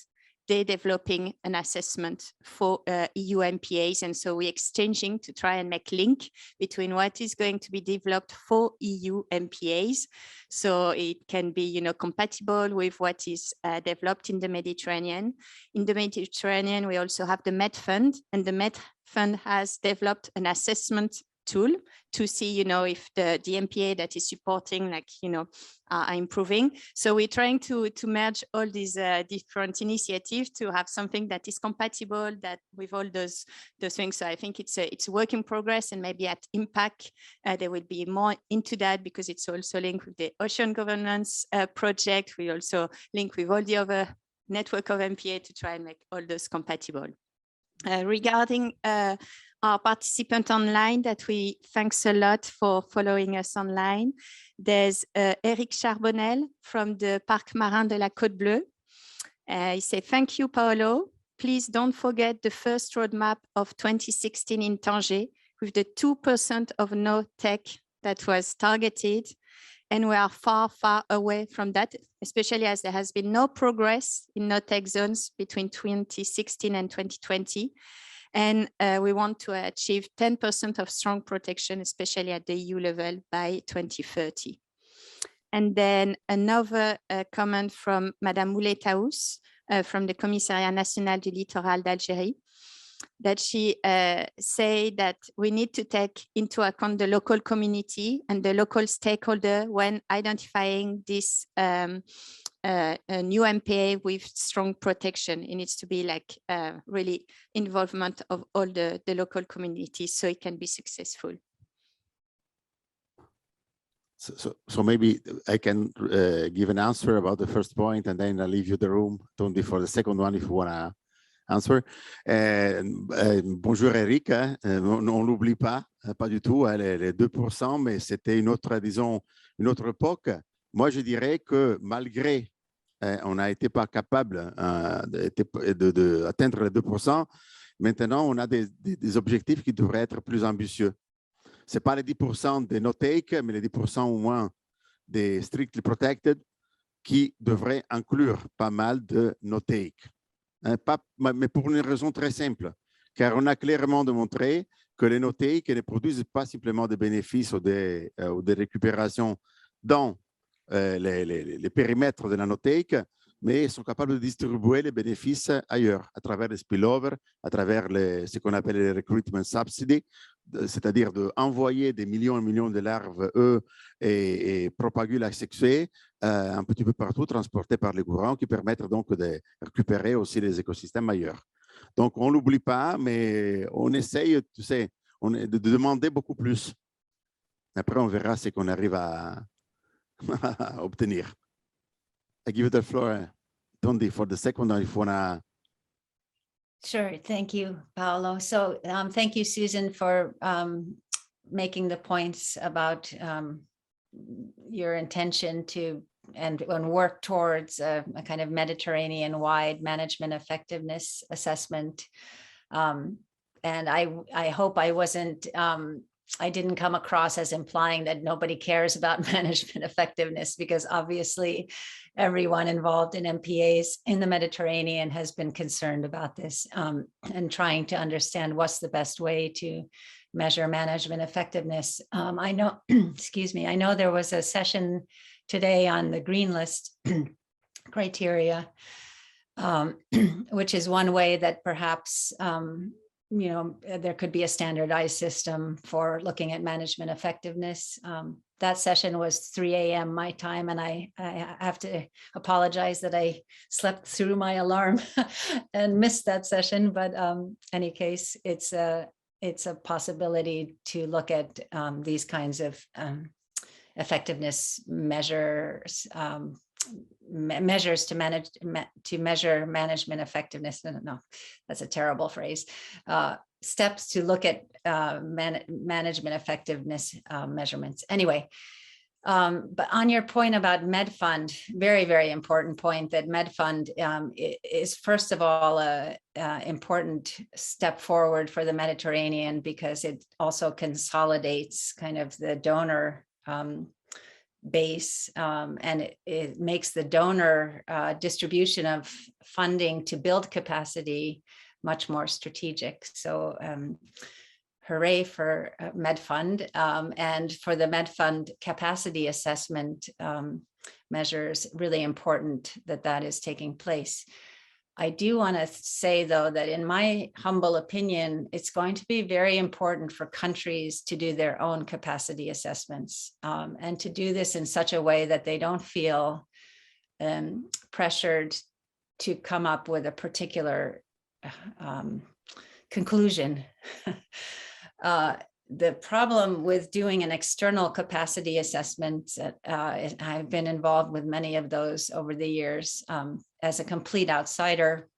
they're developing an assessment for EU MPAs. And so we're exchanging to try and make link between what is going to be developed for EU MPAs. So it can be, you know, compatible with what is developed in the Mediterranean. In the Mediterranean, we also have the Med Fund, and the Med Fund has developed an assessment tool to see, you know, if the MPA that is supporting, like, you know, are improving. So we're trying to merge all these different initiatives to have something that is compatible that with all those things. So I think it's a work in progress, and maybe at Impact there will be more into that, because it's also linked with the Ocean Governance project. We also link with all the other network of MPA to try and make all those compatible. Regarding our participant online, that we thanks a lot for following us online. There's Eric Charbonnel from the Parc Marin de la Côte Bleue. He said, thank you, Paolo. Please don't forget the first roadmap of 2016 in Tanger with the 2% of no tech that was targeted. And we are far, far away from that, especially as there has been no progress in no tech zones between 2016 and 2020. And we want to achieve 10% of strong protection, especially at the EU level by 2030. And then another comment from Madame Moulay-Taous from the Commissariat National du Littoral d'Algérie, that she say that we need to take into account the local community and the local stakeholder when identifying this a new MPA with strong protection. It needs to be like really involvement of all the local communities so it can be successful. So maybe I can give an answer about the first point, and then I'll leave you the room, Tundi, for the second one if you want to answer. Bonjour Eric, on l'oublie pas, pas du tout, les 2%, mais c'était une autre, disons, une autre époque. Moi, je dirais que malgré on n'a été pas capable d'atteindre les 2%. Maintenant, on a des objectifs qui devraient être plus ambitieux. Ce n'est pas les 10% des no-take, mais les 10% au moins des strictly protected qui devraient inclure pas mal de no-take. Mais pour une raison très simple, car on a clairement démontré que les no-take ne produisent pas simplement des bénéfices ou des récupérations dans les périmètres de la no-take, mais sont capables de distribuer les bénéfices ailleurs, à travers les spillovers, à travers ce qu'on appelle les recruitment subsidies, c'est-à-dire d'envoyer des millions et millions de larves œufs et propagules asexuées un petit peu partout, transportées par les courants, qui permettent donc de récupérer aussi les écosystèmes ailleurs. Donc, on ne l'oublie pas, mais on essaye, tu sais, de demander beaucoup plus. Après, on verra ce qu'on arrive à obtenir. I give you the floor, Tundi, for the second one, if you want to. Sure. Thank you, Paolo. So thank you, Susan, for making the points about your intention to and work towards a kind of Mediterranean-wide management effectiveness assessment. And I hope I wasn't, I didn't come across as implying that nobody cares about management effectiveness, because obviously everyone involved in MPAs in the Mediterranean has been concerned about this and trying to understand what's the best way to measure management effectiveness. I know, excuse me, I know there was a session today on the green list criteria, which is one way that perhaps you know, there could be a standardized system for looking at management effectiveness. That session was 3 a.m. my time, and I have to apologize that I slept through my alarm and missed that session. But any case, it's a possibility to look at these kinds of effectiveness measures. Measures to measure management effectiveness. No, that's a terrible phrase. Steps to look at management effectiveness measurements. Anyway, but on your point about MedFund, very, very important point that MedFund is first of all a important step forward for the Mediterranean, because it also consolidates kind of the donor base, and it makes the donor distribution of funding to build capacity much more strategic. So hooray for MedFund, and for the MedFund capacity assessment measures, really important that that is taking place. I do want to say, though, that in my humble opinion, it's going to be very important for countries to do their own capacity assessments, and to do this in such a way that they don't feel pressured to come up with a particular conclusion. The problem with doing an external capacity assessment, I've been involved with many of those over the years as a complete outsider.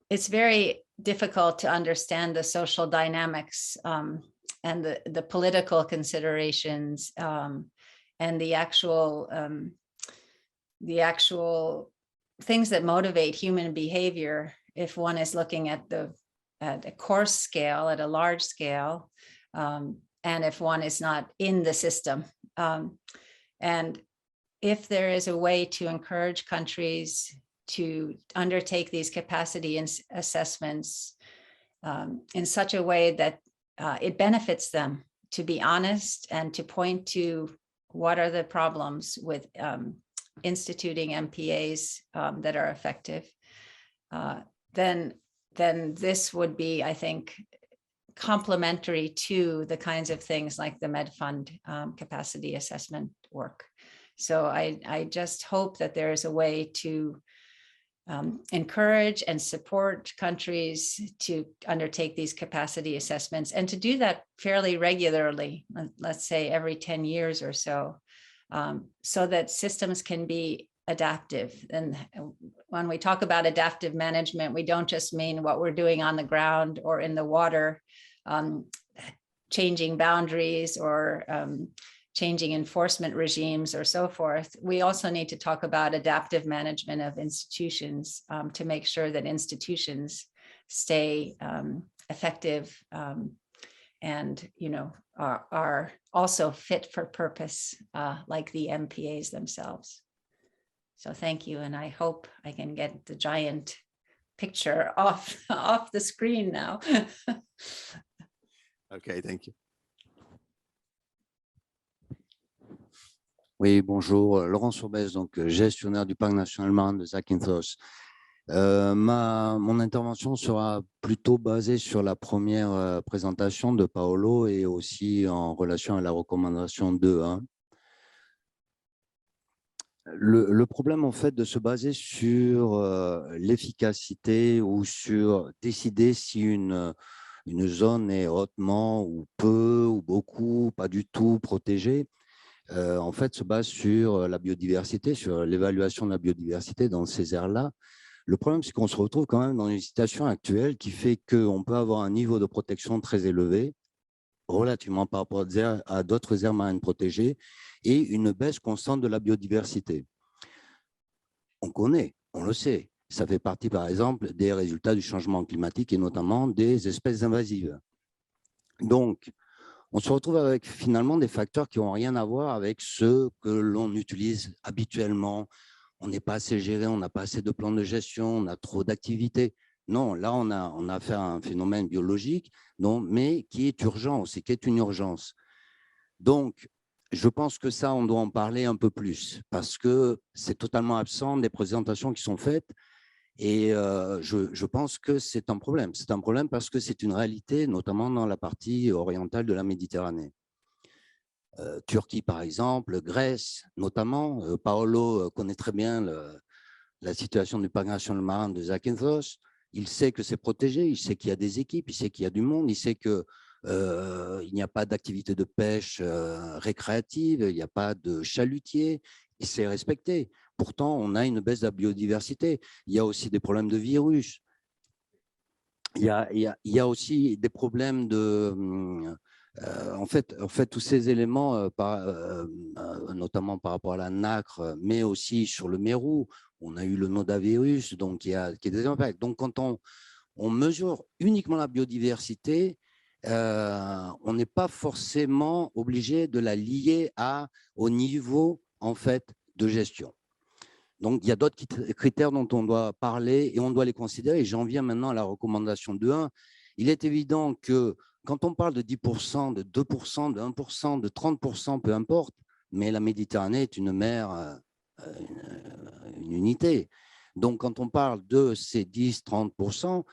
It's very difficult to understand the social dynamics and the political considerations and the actual things that motivate human behavior if one is looking at a coarse scale, at a large scale, and if one is not in the system. And if there is a way to encourage countries to undertake these capacity assessments in such a way that it benefits them, to be honest and to point to what are the problems with instituting MPAs that are effective, then this would be, I think, complementary to the kinds of things like the MedFund capacity assessment work. So I just hope that there is a way to encourage and support countries to undertake these capacity assessments, and to do that fairly regularly, let's say every 10 years or so, so that systems can be adaptive. And when we talk about adaptive management, we don't just mean what we're doing on the ground or in the water, changing boundaries or changing enforcement regimes or so forth, we also need to talk about adaptive management of institutions to make sure that institutions stay effective and, you know, are also fit for purpose, like the MPAs themselves. So thank you, and I hope I can get the giant picture off the screen now. Okay, thank you. Oui, bonjour, Laurent Sourbès, donc gestionnaire du parc national marin de Zakynthos. Mon intervention sera plutôt basée sur la première présentation de Paolo et aussi en relation à la recommandation 2.1. Le problème, en fait, de se baser sur l'efficacité ou sur décider si une zone est hautement ou peu ou beaucoup, pas du tout protégée, en fait, se base sur la biodiversité, sur l'évaluation de la biodiversité dans ces aires-là. Le problème, c'est qu'on se retrouve quand même dans une situation actuelle qui fait qu'on peut avoir un niveau de protection très élevé, relativement par rapport à d'autres aires marines protégées, et une baisse constante de la biodiversité. On connaît, on le sait. Ça fait partie, par exemple, des résultats du changement climatique et notamment des espèces invasives. Donc, on se retrouve avec finalement des facteurs qui n'ont rien à voir avec ceux que l'on utilise habituellement. On n'est pas assez géré, on n'a pas assez de plans de gestion, on a trop d'activités. Non, là, on a affaire à un phénomène biologique, mais qui est urgent, c'est qui est une urgence. Donc, je pense que ça, on doit en parler un peu plus parce que c'est totalement absent des présentations qui sont faites. Et je pense que c'est un problème. C'est un problème parce que c'est une réalité, notamment dans la partie orientale de la Méditerranée. Turquie, par exemple, Grèce, notamment. Paolo connaît très bien la situation du parc national marin de Zakynthos. Il sait que c'est protégé, il sait qu'il y a des équipes, il sait qu'il y a du monde, il sait qu'il n'y a pas d'activité de pêche récréative, il n'y a pas de chalutiers, et c'est respecté. Pourtant, on a une baisse de la biodiversité. Il y a aussi des problèmes de virus. Il y a aussi des problèmes de… en fait, tous ces éléments, notamment par rapport à la nacre, mais aussi sur le mérou, on a eu le nodavirus, donc qui a des impacts. Donc, quand on mesure uniquement la biodiversité, on n'est pas forcément obligé de la lier au niveau en fait, de gestion. Donc, il y a d'autres critères dont on doit parler et on doit les considérer. Et j'en viens maintenant à la recommandation 2.1. Il est évident que quand on parle de 10%, de 2%, de 1%, de 30%, peu importe, mais la Méditerranée est une mer, une unité. Donc, quand on parle de ces 10-30%,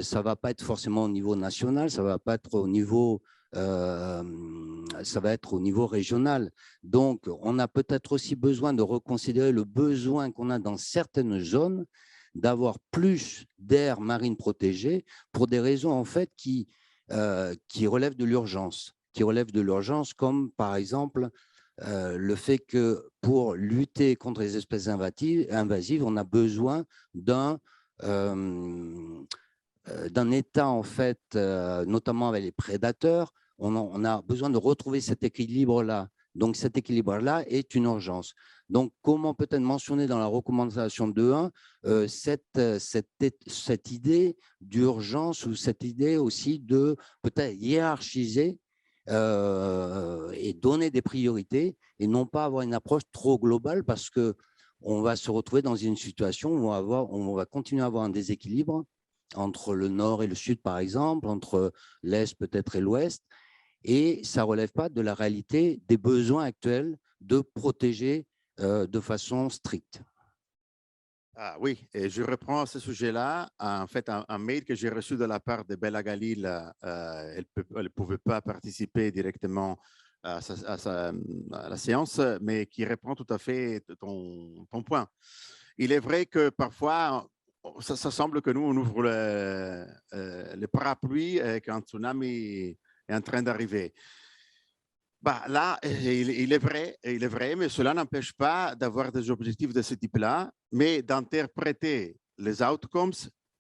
ça ne va pas être forcément au niveau national, ça va pas être au niveau… ça va être au niveau régional. Donc, on a peut-être aussi besoin de reconsidérer le besoin qu'on a dans certaines zones d'avoir plus d'aires marines protégées pour des raisons en fait qui relèvent de l'urgence. Comme par exemple le fait que pour lutter contre les espèces invasives, on a besoin d'un état, en fait, notamment avec les prédateurs, on a besoin de retrouver cet équilibre-là. Donc, cet équilibre-là est une urgence. Donc, comment peut-être mentionner dans la recommandation 2.1 cette idée d'urgence ou cette idée aussi de peut-être hiérarchiser et donner des priorités et non pas avoir une approche trop globale parce qu'on va se retrouver dans une situation où on va continuer à avoir un déséquilibre entre le nord et le sud, par exemple, entre l'est peut-être et l'ouest, et ça ne relève pas de la réalité des besoins actuels de protéger de façon stricte. Ah, oui, et je reprends ce sujet-là. En fait, un mail que j'ai reçu de la part de Bella Galil, elle ne pouvait pas participer directement à la séance, mais qui reprend tout à fait ton point. Il est vrai que parfois, ça semble que nous, on ouvre le parapluie et qu'un tsunami est en train d'arriver. Bah, là, il est vrai, mais cela n'empêche pas d'avoir des objectifs de ce type-là, mais d'interpréter les outcomes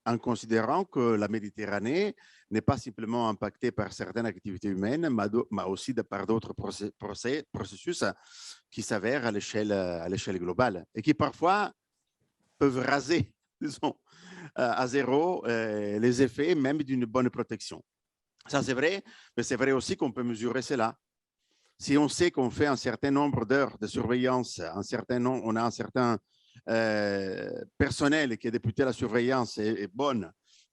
en considérant que la Méditerranée n'est pas simplement impactée par certaines activités humaines, mais aussi par d'autres processus qui s'avèrent à l'échelle globale et qui parfois peuvent raser, disons, à zéro les effets même d'une bonne protection. Ça, c'est vrai, mais c'est vrai aussi qu'on peut mesurer cela. Si on sait qu'on fait un certain nombre d'heures de surveillance, on a un certain personnel qui est député à la surveillance est bonne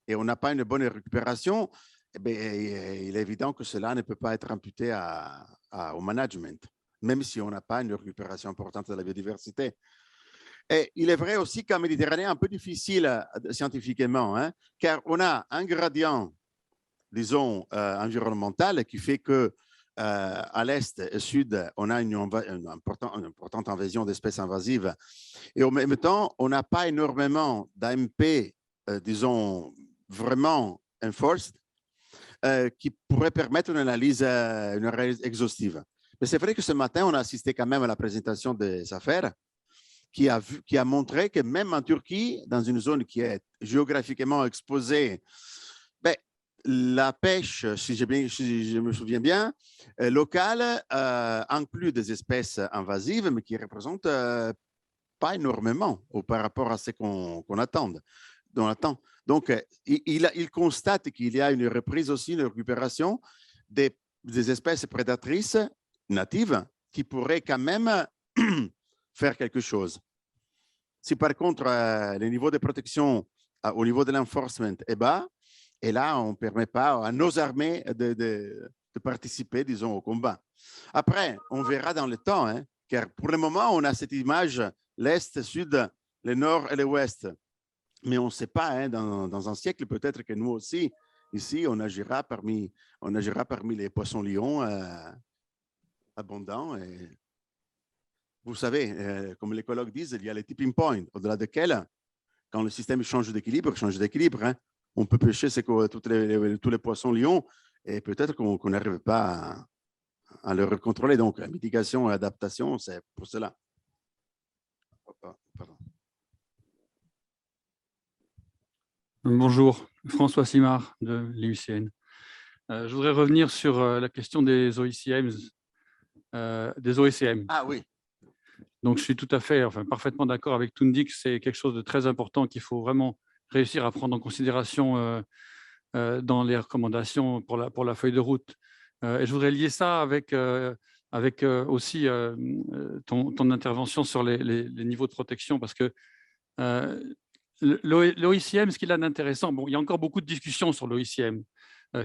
et on n'a pas une bonne récupération, eh bien, il est évident que cela ne peut pas être imputé au management, même si on n'a pas une récupération importante de la biodiversité. Et il est vrai aussi qu'en Méditerranée, un peu difficile scientifiquement, hein, car on a un gradient, disons, environnemental qui fait que à l'est et sud, on a une importante invasion d'espèces invasives. Et en même temps, on n'a pas énormément d'AMP, disons, vraiment enforced, qui pourrait permettre une analyse exhaustive. Mais c'est vrai que ce matin, on a assisté quand même à la présentation des affaires qui a montré que même en Turquie, dans une zone qui est géographiquement exposée, ben, la pêche, si je me souviens bien, locale inclut des espèces invasives, mais qui ne représentent pas énormément par rapport à ce qu'on attend. Donc, il constate qu'il y a une reprise aussi, une récupération des espèces prédatrices natives qui pourraient quand même faire quelque chose. Si par contre, le niveau de protection au niveau de l'enforcement est bas, et là, on ne permet pas à nos armées de participer, disons, au combat. Après, on verra dans le temps, hein, car pour le moment, on a cette image, l'Est, Sud, le Nord et l'Ouest. Mais on ne sait pas, hein, dans un siècle, peut-être que nous aussi, ici, on agira parmi les poissons-lions abondants. Et vous savez, comme les écologues disent, il y a les tipping points, au-delà desquels, quand le système change d'équilibre, hein, on peut pêcher tous les poissons-lions et peut-être qu'on n'arrive pas à le contrôler. Donc, la mitigation et adaptation, c'est pour cela. Pardon. Bonjour, François Simard de l'IUCN. Je voudrais revenir sur la question des OECM. Ah oui. Donc, je suis tout à fait, parfaitement d'accord avec Tundi que c'est quelque chose de très important qu'il faut vraiment réussir à prendre en considération dans les recommandations pour la feuille de route. Et je voudrais lier ça avec aussi ton intervention sur les niveaux de protection, parce que l'OICM, ce qu'il a d'intéressant, bon, il y a encore beaucoup de discussions sur l'OICM.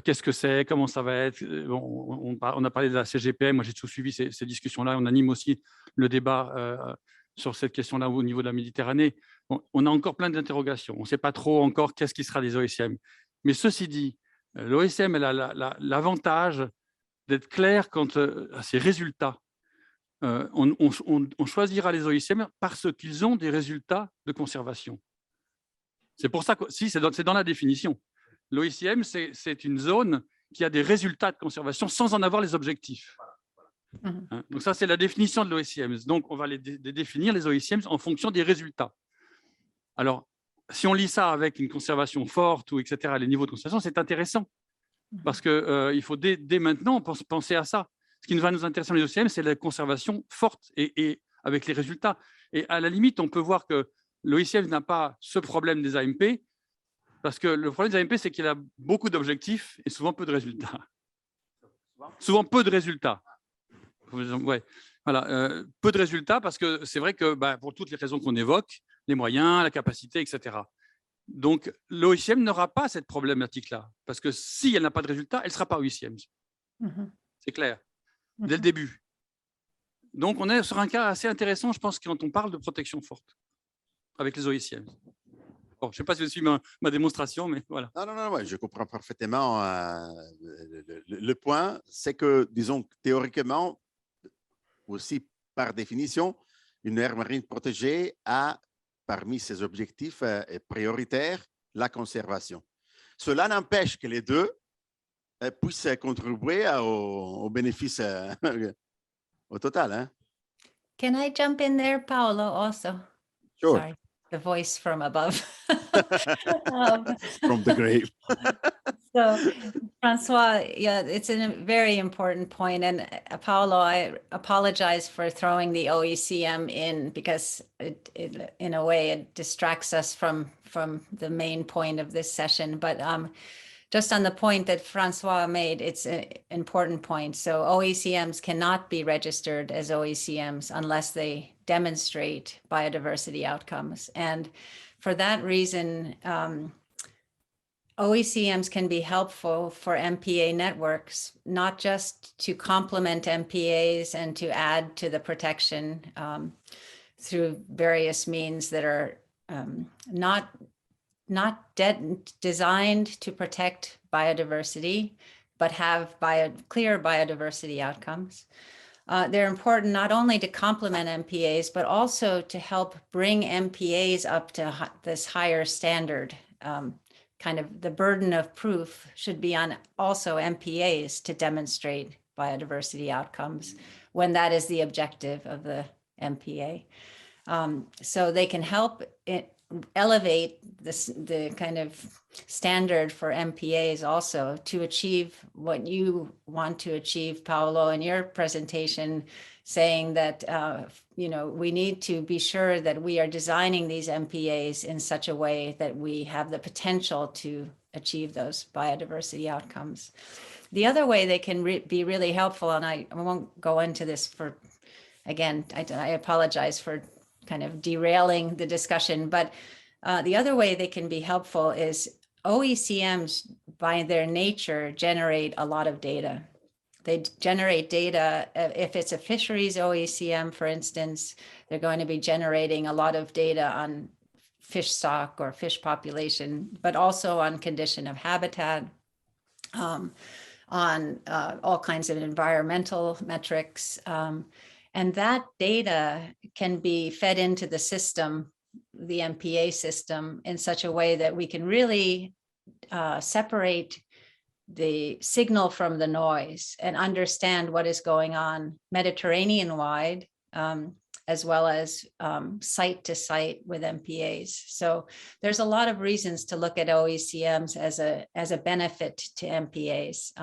Qu'est-ce que c'est? Comment ça va être? Bon, on a parlé de la CGPM, moi j'ai tout suivi ces discussions-là. On anime aussi le débat sur cette question-là au niveau de la Méditerranée. Bon, on a encore plein d'interrogations. On ne sait pas trop encore qu'est-ce qui sera des OICM. Mais ceci dit, l'OICM elle a l'avantage d'être clair quant à ses résultats. On choisira les OICM parce qu'ils ont des résultats de conservation. C'est pour ça que, si, c'est dans la définition. L'OICM, c'est une zone qui a des résultats de conservation sans en avoir les objectifs. Hein, donc ça, c'est la définition de l'OICM. Donc, on va les définir, les OICM, en fonction des résultats. Alors, si on lit ça avec une conservation forte, ou etc., les niveaux de conservation, c'est intéressant. Parce qu'il faut dès maintenant penser à ça. Ce qui va nous intéresser dans les OICM, c'est la conservation forte et avec les résultats. Et à la limite, on peut voir que l'OICM n'a pas ce problème des AMP, parce que le problème des AMP, c'est qu'il a beaucoup d'objectifs et souvent peu de résultats. Souvent peu de résultats. Ouais. Voilà, peu de résultats parce que c'est vrai que pour toutes les raisons qu'on évoque, les moyens, la capacité, etc. Donc, l'OICM n'aura pas cette problématique-là, parce que si elle n'a pas de résultats, elle ne sera pas OICM. C'est clair, dès le début. Donc, on est sur un cas assez intéressant, je pense, quand on parle de protection forte avec les OICM. Bon, je ne sais pas si vous suivez ma démonstration, mais voilà. Non, ouais, je comprends parfaitement. Le point, c'est que, disons, théoriquement, aussi par définition, une aire marine protégée a, parmi ses objectifs prioritaires, la conservation. Cela n'empêche que les deux puissent contribuer au bénéfice au total. Hein? Can I jump in there, Paolo, also? Sure. Sorry, the voice from above. From the grave. So, Francois, yeah, it's a very important point. And Paolo, I apologize for throwing the OECM in, because it in a way, it distracts us from the main point of this session. But just on the point that Francois made, it's an important point. So OECMs cannot be registered as OECMs unless they demonstrate biodiversity outcomes. And for that reason, OECMs can be helpful for MPA networks, not just to complement MPAs and to add to the protection through various means that are not designed to protect biodiversity, but have clear biodiversity outcomes. They're important not only to complement MPAs, but also to help bring MPAs up to this higher standard. Kind of the burden of proof should be on also MPAs to demonstrate biodiversity outcomes when that is the objective of the MPA. So they can help elevate the kind of standard for MPAs also to achieve what you want to achieve, Paolo, in your presentation, saying that we need to be sure that we are designing these MPAs in such a way that we have the potential to achieve those biodiversity outcomes. The other way they can be really helpful, and I won't go into this for, again, I apologize for kind of derailing the discussion, but the other way they can be helpful is OECMs, by their nature, generate a lot of data. They generate data. If it's a fisheries OECM, for instance, they're going to be generating a lot of data on fish stock or fish population, but also on condition of habitat, on all kinds of environmental metrics. And that data can be fed into the system, the MPA system, in such a way that we can really separate the signal from the noise and understand what is going on Mediterranean-wide, as well as site to site with MPAs. So there's a lot of reasons to look at OECMs as a benefit to MPAs,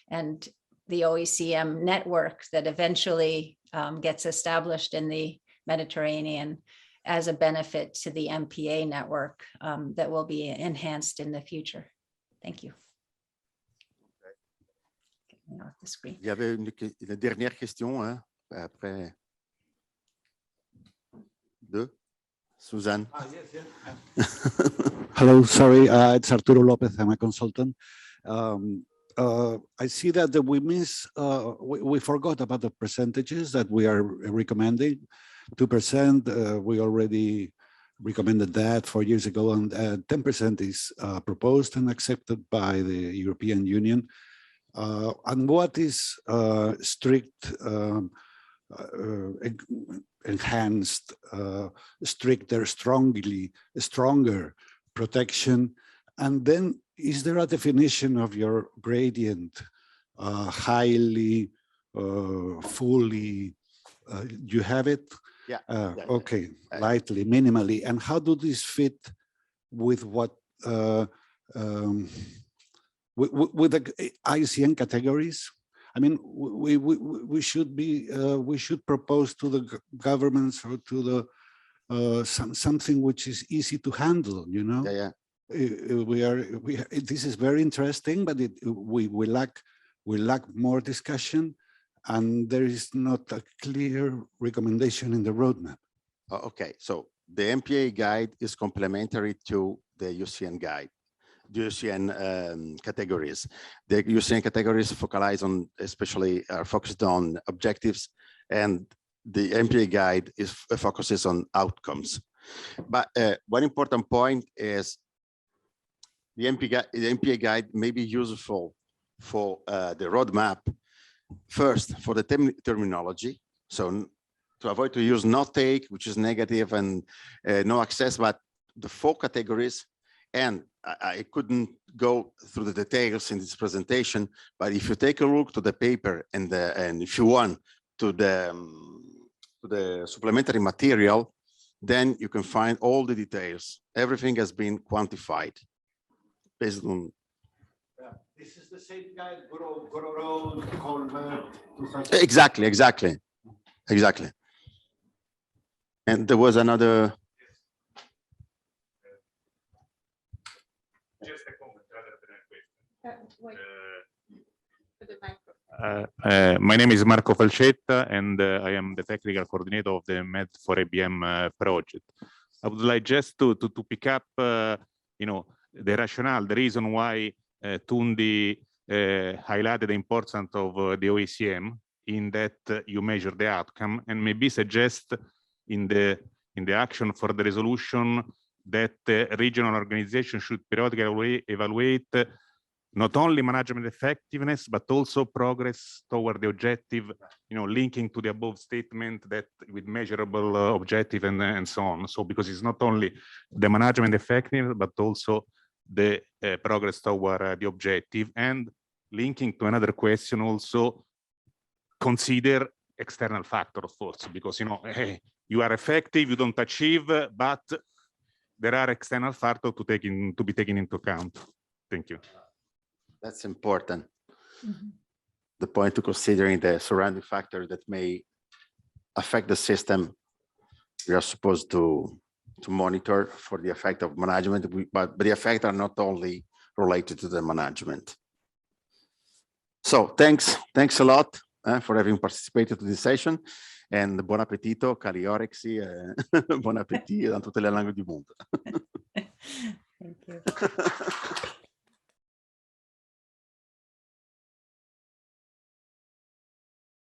and the OECM network that eventually gets established in the Mediterranean as a benefit to the MPA network that will be enhanced in the future. Thank you. Il y avait une dernière question, hein, après deux. Suzanne. Yes. Hello, sorry, it's Arturo Lopez, I'm a consultant. I see that we forgot about the percentages that we are recommending. 2%, we already recommended that 4 years ago, and 10% is proposed and accepted by the European Union. And what is strict, enhanced, stricter, stronger protection? And then is there a definition of your gradient, highly, fully, you have it? Yeah. Okay, lightly, minimally. And how do these fit with what, with the ICN categories? I mean, we should propose to the governments or to the something which is easy to handle, you know? Yeah. This is very interesting, but we lack more discussion, and there is not a clear recommendation in the roadmap. Okay, so the MPA guide is complementary to the UCN guide, the UCN categories. The UCN categories are focused on objectives, and the MPA guide focuses on outcomes. But one important point is the MPA guide may be useful for the roadmap, first for the terminology. So to avoid to use not take, which is negative, and no access, but the 4 categories. And I couldn't go through the details in this presentation, but if you take a look to the paper and if you want to the supplementary material, then you can find all the details. Everything has been quantified based on. This is the same guide, Road, Colbert. Exactly. And there was another. Just a comment rather than a question. My name is Marco Falcetta, and I am the technical coordinator of the Med for ABM project. I would like just to pick up, the rationale, the reason why Tundi highlighted the importance of the OECM in that you measure the outcome, and maybe suggest in the action for the resolution that regional organization should periodically evaluate not only management effectiveness, but also progress toward the objective, linking to the above statement that with measurable objective and so on. So because it's not only the management effectiveness, but also the progress toward the objective, and linking to another question also consider external factor, of course, because, you are effective, you don't achieve, but there are external factors to be taken into account. Thank you. That's important. The point to considering the surrounding factors that may affect the system. We are supposed to monitor for the effect of management, but the effects are not only related to the management. So thanks a lot for having participated to this session, and buon appetito, cari orexi, buon appetito dans toutes les langues du monde. Thank you.